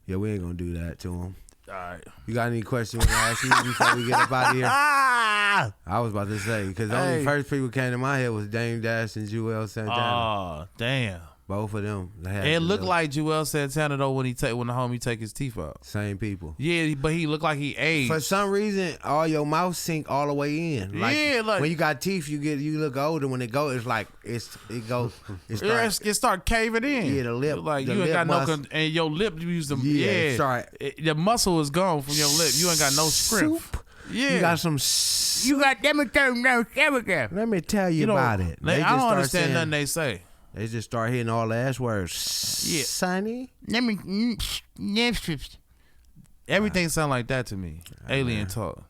Yeah, we ain't gonna do that to him. All right. You got any questions to ask me before we get up out of here? Ah! I was about to say, because the only Hey. first people came to my head was Dame Dash and Joel Santana. Oh, damn. Both of them. They had It the looked little like Joel Santana though when the homie take his teeth out. same people. Yeah, but he looked like he aged. For some reason, all your mouth sink all the way in. Like, Yeah, like- when you got teeth, you look older. When it go, it's like it goes. It's Yeah, it start caving in. Yeah, the lip- Like the you ain't lip got no, muscle. and your lip you use them. Yeah, Yeah, start- The muscle is gone from your lip. You ain't got no scrimp. Soup. Yeah, You got some. You got them no chemical. Let me tell you, You know, about it. I just don't start understand saying- nothing they say. They just start hitting all the ass words. Yeah. Sonny. Everything sound like that to me. Alien talk.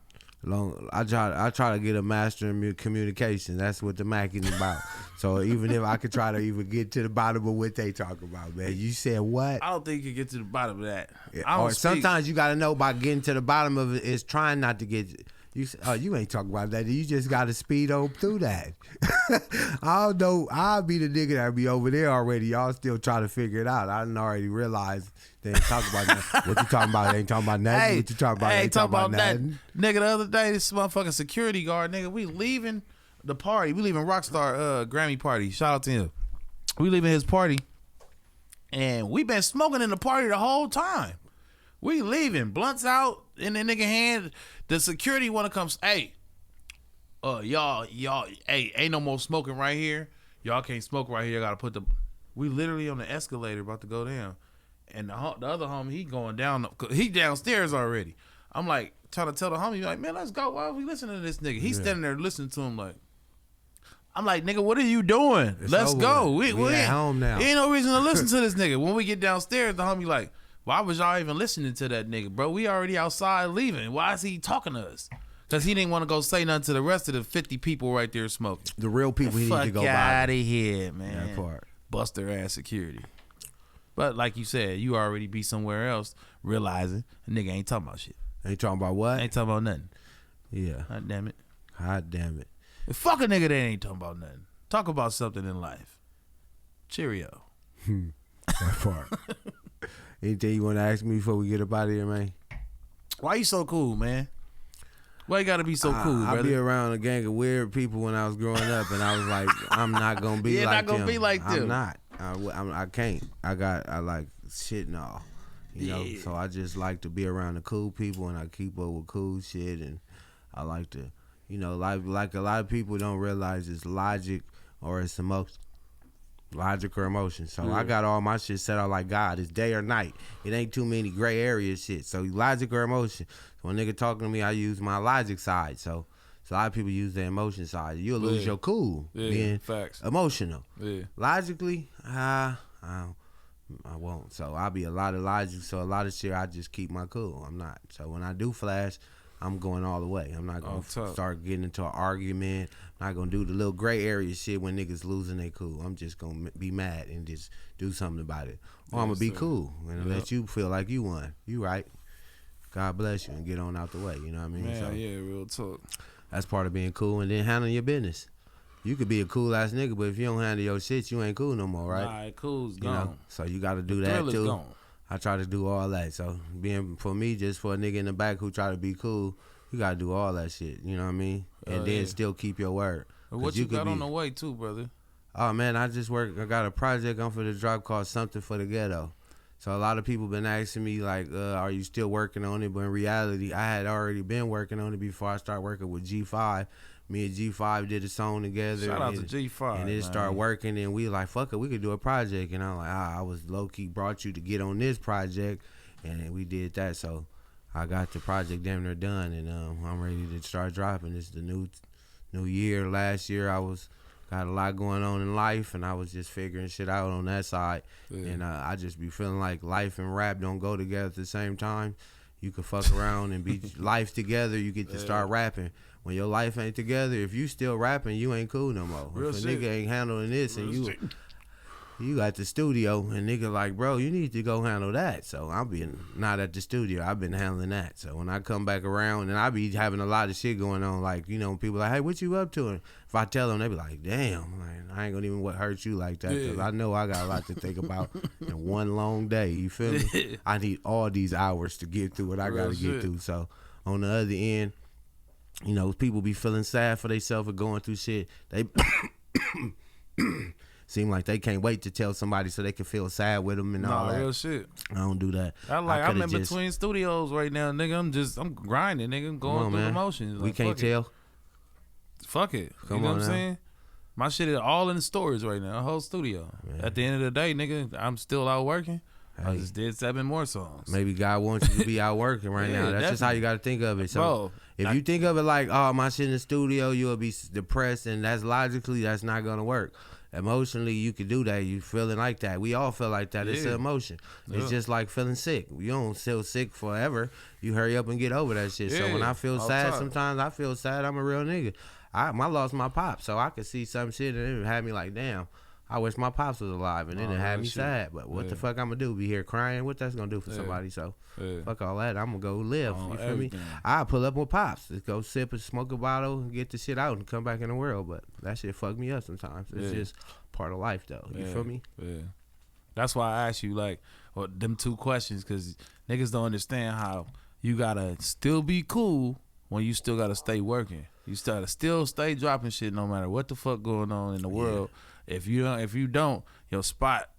I try to get a master in communication. That's what the Mac is about. So even if I could try to even get to the bottom of what they talk about, man. You said what? I don't think you can get to the bottom of that. Yeah, I don't or speak. sometimes you got to know by getting to the bottom of it is trying not to get. You ain't talking about that. You just got to speed on through that. I don't know. I'll be the nigga that be over there already. Y'all still trying to figure it out. I didn't already realize they ain't talking about nothing. What you talking about? They ain't talking about nothing. What you talking about? They ain't talking about that. nothing. Nigga, the other day, this motherfucking security guard, nigga, we leaving the party. We leaving Rockstar Grammy party. Shout out to him. We leaving his party. And we been smoking in the party the whole time. We leaving. Blunts out in the nigga hand. The security want to come, hey, y'all, hey, ain't no more smoking right here. Y'all can't smoke right here. I gotta put the. We literally on the escalator about to go down, and the other homie he going down. He downstairs already. I'm like trying to tell the homie like, man, let's go. Why are we listening to this nigga? He's standing there listening to him like. I'm like, nigga, what are you doing? Let's go. We at home now. Ain't no reason to listen to this nigga. When we get downstairs, the homie like, why was y'all even listening to that nigga, bro? We already outside leaving. Why is he talking to us? Because he didn't want to go say nothing to the rest of the 50 people right there smoking. The real people he need to go by. Fuck out of here, man. That part. Bust their ass security. But like you said, you already be somewhere else realizing a nigga ain't talking about shit. Ain't talking about what? Ain't talking about nothing. Yeah. God damn it. Hot damn it. Fuck a nigga that ain't talking about nothing. Talk about something in life. Cheerio. That part. Anything you want to ask me before we get up out of here, man? Why you so cool, man? Why you gotta be so cool, brother? I be around a gang of weird people when I was growing up, and I was like, I'm not gonna be like them. Not gonna be like them. I'm not. I can't. I like shit and all. You know, so I just like to be around the cool people, and I keep up with cool shit, and I like to, you know, like a lot of people don't realize it's logic or it's emotion. Logic or emotion. So I got all my shit set out like God. It's day or night. It ain't too many gray area shit. So logic or emotion. So when nigga talking to me, I use my logic side. So a lot of people use the emotion side. You'll lose your cool being facts. emotional. Yeah. Logically, I won't. So I'll be a lot of logic. So a lot of shit I just keep my cool. I'm not. So when I do flash, I'm going all the way. I'm not going to start getting into an argument. I'm not going to do the little gray area shit when niggas losing their cool. I'm just going to be mad and just do something about it. Or I'm going to be cool and let you feel like you won. You right. God bless you and get on out the way. You know what I mean? Man, so, yeah, real talk. That's part of being cool and then handling your business. You could be a cool ass nigga, but if you don't handle your shit, you ain't cool no more, right? Nah, cool's gone. You know? So you got to do that too. Gone. I try to do all that. So being for me, just for a nigga in the back who try to be cool, you gotta do all that shit. You know what I mean? And then still keep your word. What you got on the way too, brother? Oh man, I got a project on for the drop called Something for the Ghetto. So a lot of people been asking me like, are you still working on it? But in reality, I had already been working on it before I started working with G5. Me and G5 did a song together. Shout out to G5. And it started working, and we like, fuck it, we could do a project. And I'm like, I was low key brought you to get on this project, and we did that. So I got the project damn near done, and I'm ready to start dropping. It's the new year. Last year I got a lot going on in life, and I was just figuring shit out on that side. Yeah. And I just be feeling like life and rap don't go together at the same time. You can fuck around and be life together. You get to start rapping. When your life ain't together, if you still rapping, you ain't cool no more. Real if a shit. nigga ain't handling this and you got the studio and nigga like, bro, you need to go handle that. So I'm being not at the studio. I've been handling that. So when I come back around and I be having a lot of shit going on, like, you know, people like, hey, what you up to? And if I tell them, they be like, damn, man, I ain't gonna even hurt you like that because I know I got a lot to think about in one long day. You feel me? I need all these hours to get through what I got to get through. So on the other end, you know, people be feeling sad for themselves or going through shit. They seem like they can't wait to tell somebody so they can feel sad with them and all that. Real shit. I don't do that. I'm in between studios right now, nigga. I'm grinding, nigga. I'm going through the motions. We can't tell. Fuck it. You know what I'm saying? My shit is all in the storage right now, a whole studio. Man. At the end of the day, nigga, I'm still out working. Hey. I just did 7 more songs. Maybe God wants you to be out working right now. That's definitely. Just how you got to think of it. So bro, if you think of it like, oh, my shit in the studio, you'll be depressed, and that's not going to work. Emotionally, you could do that. You feeling like that. We all feel like that. Yeah. It's an emotion. It's just like feeling sick. You don't feel sick forever. You hurry up and get over that shit. Yeah. So when I feel sad, sometimes I feel sad. I'm a real nigga. I lost my pop, so I could see some shit and it had me like, damn, I wish my pops was alive, and then it had me sad. But what the fuck I'm gonna do? Be here crying? What that's gonna do for somebody? So fuck all that. I'm gonna go live. You feel me? I pull up with pops. Just go sip and smoke a bottle and get the shit out and come back in the world. But that shit fuck me up sometimes. It's just part of life, though. You feel me? Yeah. That's why I asked you like them 2 questions, because niggas don't understand how you gotta still be cool when you still gotta stay working. You still stay dropping shit no matter what the fuck going on in the world. If you don't, your spot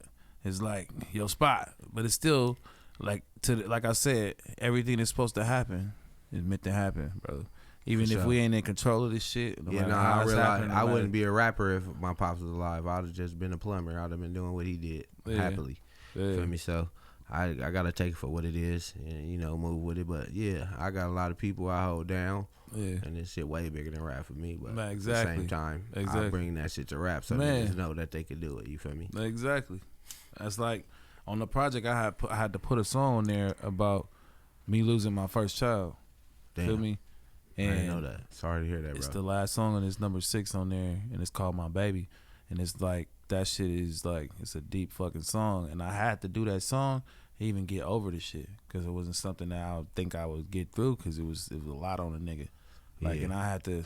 is like your spot. But it's still like I said, everything that's supposed to happen is meant to happen, brother. Even For if sure. we ain't in control of this shit. No Yeah, matter no, how I it's realize happening, no I matter- wouldn't be a rapper if my pops was alive. I'd have just been a plumber. I'd have been doing what he did happily. Yeah. Feel me? So I gotta take it for what it is and move with it. But yeah, I got a lot of people I hold down. Yeah. And this shit way bigger than rap for me. But Man, at exactly. the same time, I Exactly. bring that shit to rap so Man. niggas know that they can do it. You feel me? Exactly. That's like on the project I had to put a song on there about me losing my first child. Damn. Feel me? I didn't know that. Sorry to hear that, It's bro. the last song and it's number 6 on there and it's called My Baby. And it's like that shit is like it's a deep fucking song and I had to do that song to even get over the shit because it wasn't something that I would think I would get through because it was a lot on a nigga. Like Yeah. and I had to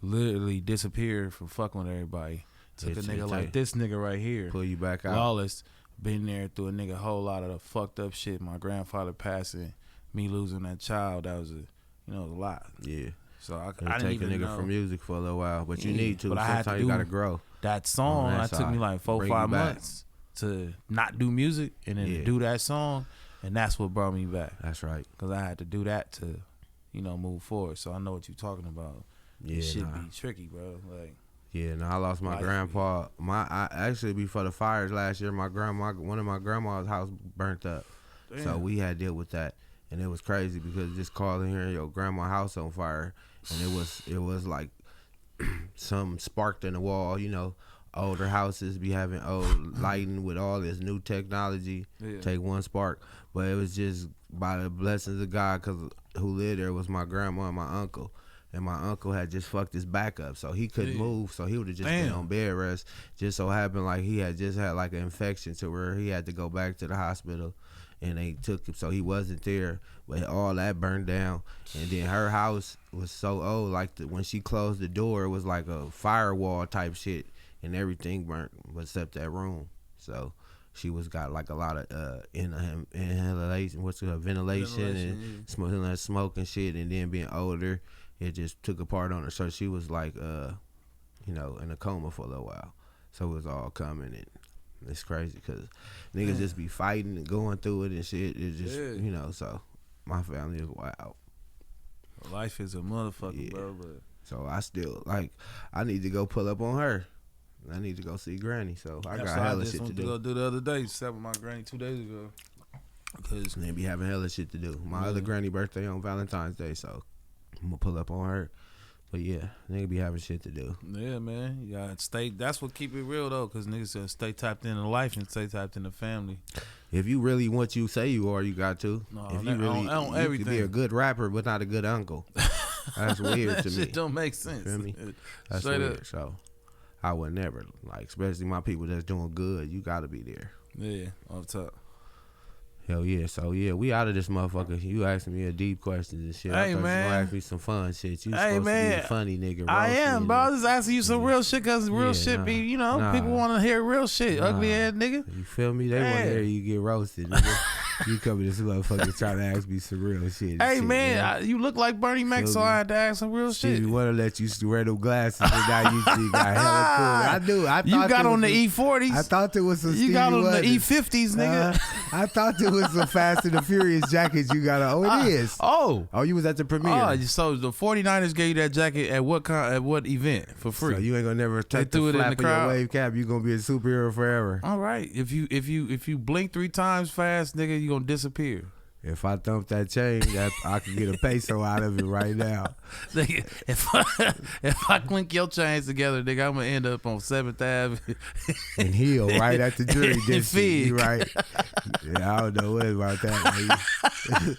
literally disappear from fucking with everybody. Took a nigga like this nigga right here. Pull you back out. Lawless, been there through a nigga whole lot of the fucked up shit. My grandfather passing, me losing that child. That was a lot. Yeah. So I It'll didn't take a even nigga know from music for a little while, but you Yeah, need to. but I had to Sometimes you do- gotta grow. that song. On that That took me side. like 4 Bring or you 5 back. months to not do music and then Yeah. do that song, and that's what brought me back. That's right. Cause I had to do that to, move forward. So I know what you're talking about. Yeah, This shit nah. be tricky, bro. Like Yeah, no, I lost my Life, grandpa. I actually before the fires last year, one of my grandma's house burnt up. So damn. we had to deal with that, and it was crazy because just calling here your grandma's house on fire, and it was like some sparked in the wall. Older houses be having old lighting with all this new technology. Yeah. Take one spark, but it was just by the blessings of God, cause who lived there was my grandma and my uncle. And my uncle had just fucked his back up, so he couldn't move. So he would have just been Damn. on bed rest. Just so happened like he had just had like an infection to where he had to go back to the hospital, and they took him. So he wasn't there, but all that burned down. And then her house was so old, like when she closed the door, it was like a firewall type shit, and everything burnt except that room. So she got like a lot of inhalation, ventilation and smoke and shit, and then being older. It just took a part on her, so she was like, in a coma for a little while. So it was all coming, and it's crazy because niggas just be fighting and going through it and shit. It's just, so my family is wild. Life is a motherfucker, Yeah. bro. But So I still I need to go pull up on her. I need to go see Granny. So I got hella shit to went do. go do the other day. Sat with my granny 2 days ago. Cause They be having hella shit to do. My other granny birthday on Valentine's Day, so I'm gonna pull up on her. But yeah, nigga be having shit to do. yeah, man, you gotta stay. That's what keep it real though, cause niggas gotta stay tapped into life and stay tapped into family. If you really what you say you are, you got to. No, if on you that- really, on you could be everything. a good rapper, but not a good uncle. That's weird That to me. shit don't make sense. Feel me? That's Straight weird. up. So I would never especially my people that's doing good. You got to be there. Yeah, off top. Hell yeah. So yeah, we out of this motherfucker. You asking me a deep questions and shit. I Hey, thought man. you gonna ask me some fun shit. You Hey, supposed to be man. the funny nigga. I roasting am, and- bro. I was just asking you some real shit, cause real Yeah, shit be, nah. people want to hear real shit. Nah. Ugly ass nigga. You feel me? They want to Yeah. hear you get roasted. Nigga. You come to this motherfucker trying to ask me some real shit. and Hey shit, man, you look like Bernie Mac, Feel so me? I had to ask some real Shit, shit. you want to let you wear them glasses, and now you got hella cool. I do. I You thought got there on was the some- E40s. I thought there was some. You Stevie got on the Wonders. E50s, nigga. I thought there was some Fast and the Furious jackets you got on. Oh, it is. Oh. Oh, you was at the premiere. Oh, so the 49ers gave you that jacket at what event for free? So you ain't gonna never take threw the it in flap the of your crowd? wave cap. You gonna be a superhero forever. All right. If you blink 3 times fast, nigga, you gonna disappear. If I thump that chain, I can get a peso out of it right now. Nigga, if I clink your chains together, nigga, I'm gonna end up on 7th Ave. And heal right at the jury And district. Fig. You right? Yeah, I don't know what about that. Baby.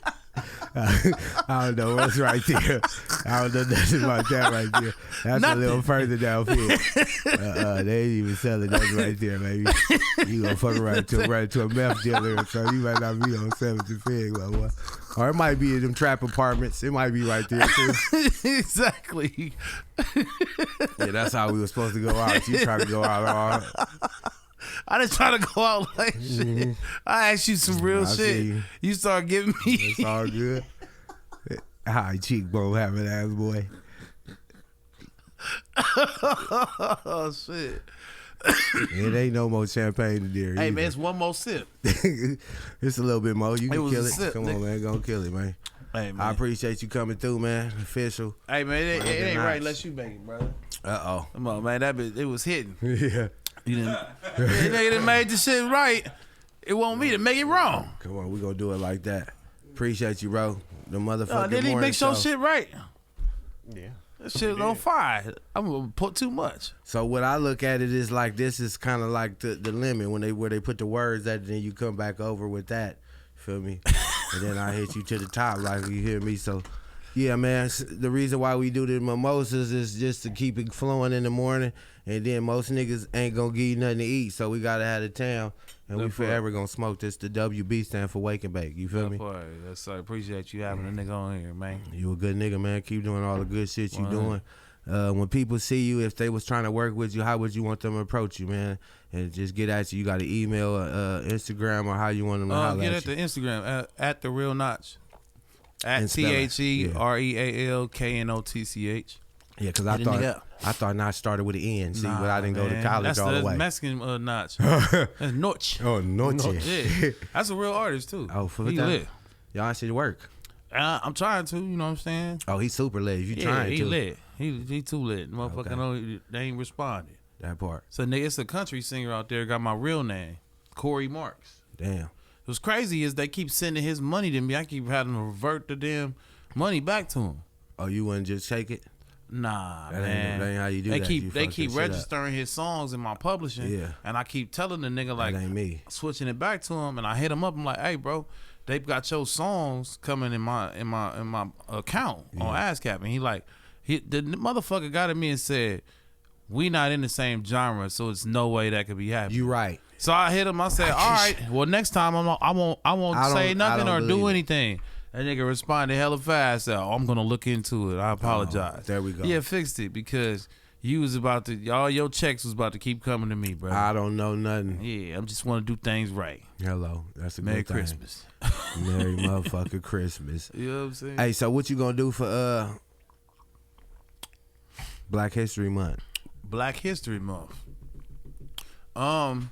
I don't know what's right there. I don't know nothing about that right there. That's Nothing. a little further down field. They ain't even selling that right there, baby. You gonna fuck right to a meth dealer, so you might not be on 7th and Fig, my boy. Or it might be in them trap apartments. It might be right there too. Exactly. Yeah, that's how we were supposed to go out. You trying to go out all. I didn't try to go out like shit. I asked you some real I see shit. you. You start giving me. It's all good. High cheekbone having ass boy. Oh shit. It ain't no more champagne in there. Hey either. man, it's one more sip. It's a little bit more. You It can was kill a it. sip, Come on, nigga. man. Gonna kill it, man. Hey, man. I appreciate you coming through, man. Official. Hey, man, it ain't right unless you make it, brother. Uh-oh. Come on, man. That bitch, it was hitting. Yeah. You didn't. Nigga that made the shit right. It won't me to make it wrong. Come on, we gonna do it like that. Appreciate you, bro. The motherfucking Did he morning mix your show. shit right? Yeah. That shit on fire. I'm gonna put too much. So what I look at it is like this is kind of like the limit where they put the words at, and then you come back over with that. Feel me? And then I hit you to the top, like you hear me. So yeah, man. The reason why we do the mimosas is just to keep it flowing in the morning, and then most niggas ain't gonna give you nothing to eat, so we gotta have the town. And we forever gonna smoke this. The WB stand for Wake and Bake. You feel me? That's I appreciate you having a nigga on here, man. You a good nigga, man. Keep doing all the good shit you doing. When people see you, if they was trying to work with you, how would you want them to approach you, man? And just get at you. You got an email, Instagram, or how you want them to holler Get at at you. the Instagram at the real Notch. At And spell it. TheRealKNOTCH. Yeah, because Hit a nigga up. I thought Notch started with an N. See, but I didn't go to college all the way. That's Mexican Notch. That's Notch. Oh, Noche. Yeah, that's a real artist too. Oh, for he that. lit. Y'all should work. I'm trying to. You know what I'm saying? Oh, he's super lit. If you trying he to. lit. He too lit. Motherfucker, Okay. they ain't responded. That part. So nigga, it's a country singer out there. Got my real name, Corey Marks. Damn. What's crazy is they keep sending his money to me. I keep having to revert the damn money back to him. Oh, you wouldn't just take it? Nah, That man. ain't how you do they that. keep You they fuck keep that shit up. registering his songs in my publishing. Yeah. And I keep telling the nigga like That ain't me. switching it back to him, and I hit him up. I'm like, hey, bro, they've got your songs coming in my account on ASCAP, and the motherfucker got at me and said, we not in the same genre, so it's no way that could be happening. You right. So I hit him. I said, all right, well, next time I won't say nothing or do anything. That nigga responded hella fast. Oh, I'm gonna look into it. I apologize. there we go. Yeah, fixed it because you was about to. All your checks was about to keep coming to me, bro. I don't know nothing. Yeah, I just want to do things right. Hello. That's a Merry good thing. Christmas. Merry motherfucking Christmas. You know what I'm saying? Hey, so what you gonna do for Black History Month? Black History Month. I'm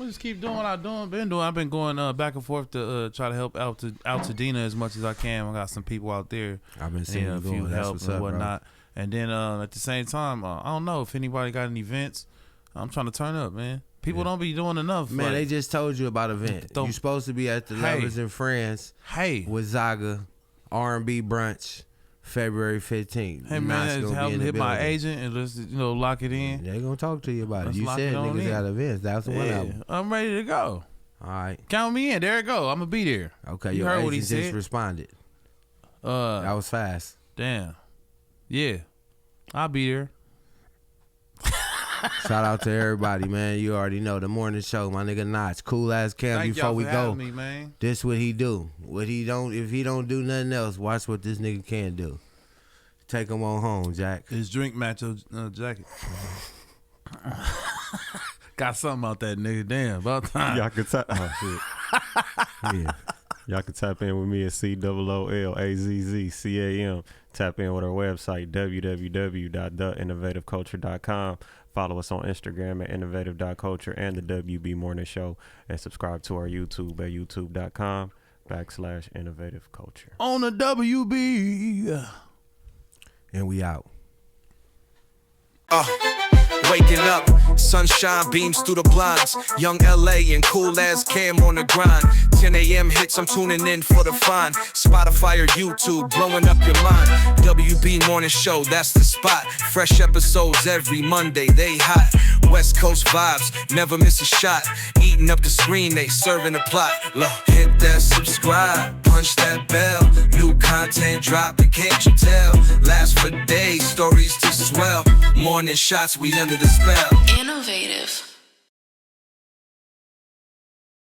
gonna just keep doing what I've been doing. I've been going back and forth to try to help out to Altadena as much as I can. I got some people out there. I've been seeing a you few going. That's help what's and up, whatnot. And then at the same time, I don't know if anybody got any events. I'm trying to turn up, man. People don't be doing enough. Man, like, they just told you about an event. Don't- You supposed to be at the Hey. Lovers and Friends hey, with Zaga, R&B brunch, February 15th. hey Notch man, gonna help be in me the hit my building. agent and let's lock it in. They gonna talk to you about it. Let's You lock said it on niggas in. got events. That's one Yeah, of them. I'm ready to go. All right. Count me in. There it go. I'm gonna be there. Okay, You your heard agent what he just said. responded. That was fast. Damn. Yeah, I'll be there. Shout out to everybody, man. You already know the morning show, my nigga Notch. Cool ass Cam. Thank Before y'all we for go, having me, man. this what he do. What he don't, if he don't do nothing else, watch what this nigga can do. Take him on home, Jack. His drink match your jacket. Got something out that nigga. Damn, about time. Y'all can tap. Oh shit. Yeah. Y'all can tap in with me at COOLAZZCAM. Tap in with our website, www.theinnovativeculture.com. Follow us on Instagram at innovative.culture and the WB Morning Show. And subscribe to our YouTube at youtube.com/innovativeculture. On the WB. And we out. Waking up, sunshine beams through the blinds. Young LA and cool ass Cam on the grind. 10 a.m. hits, I'm tuning in for the fun. Spotify or YouTube, blowing up your mind. WB Morning Show, that's the spot. Fresh episodes every Monday, they hot. West Coast vibes, never miss a shot. Eating up the screen, they serving the plot. Look, hit that subscribe, punch that bell. New content dropping, can't you tell? Last for days, stories to swell. Morning shots, we under the spell. Innovative.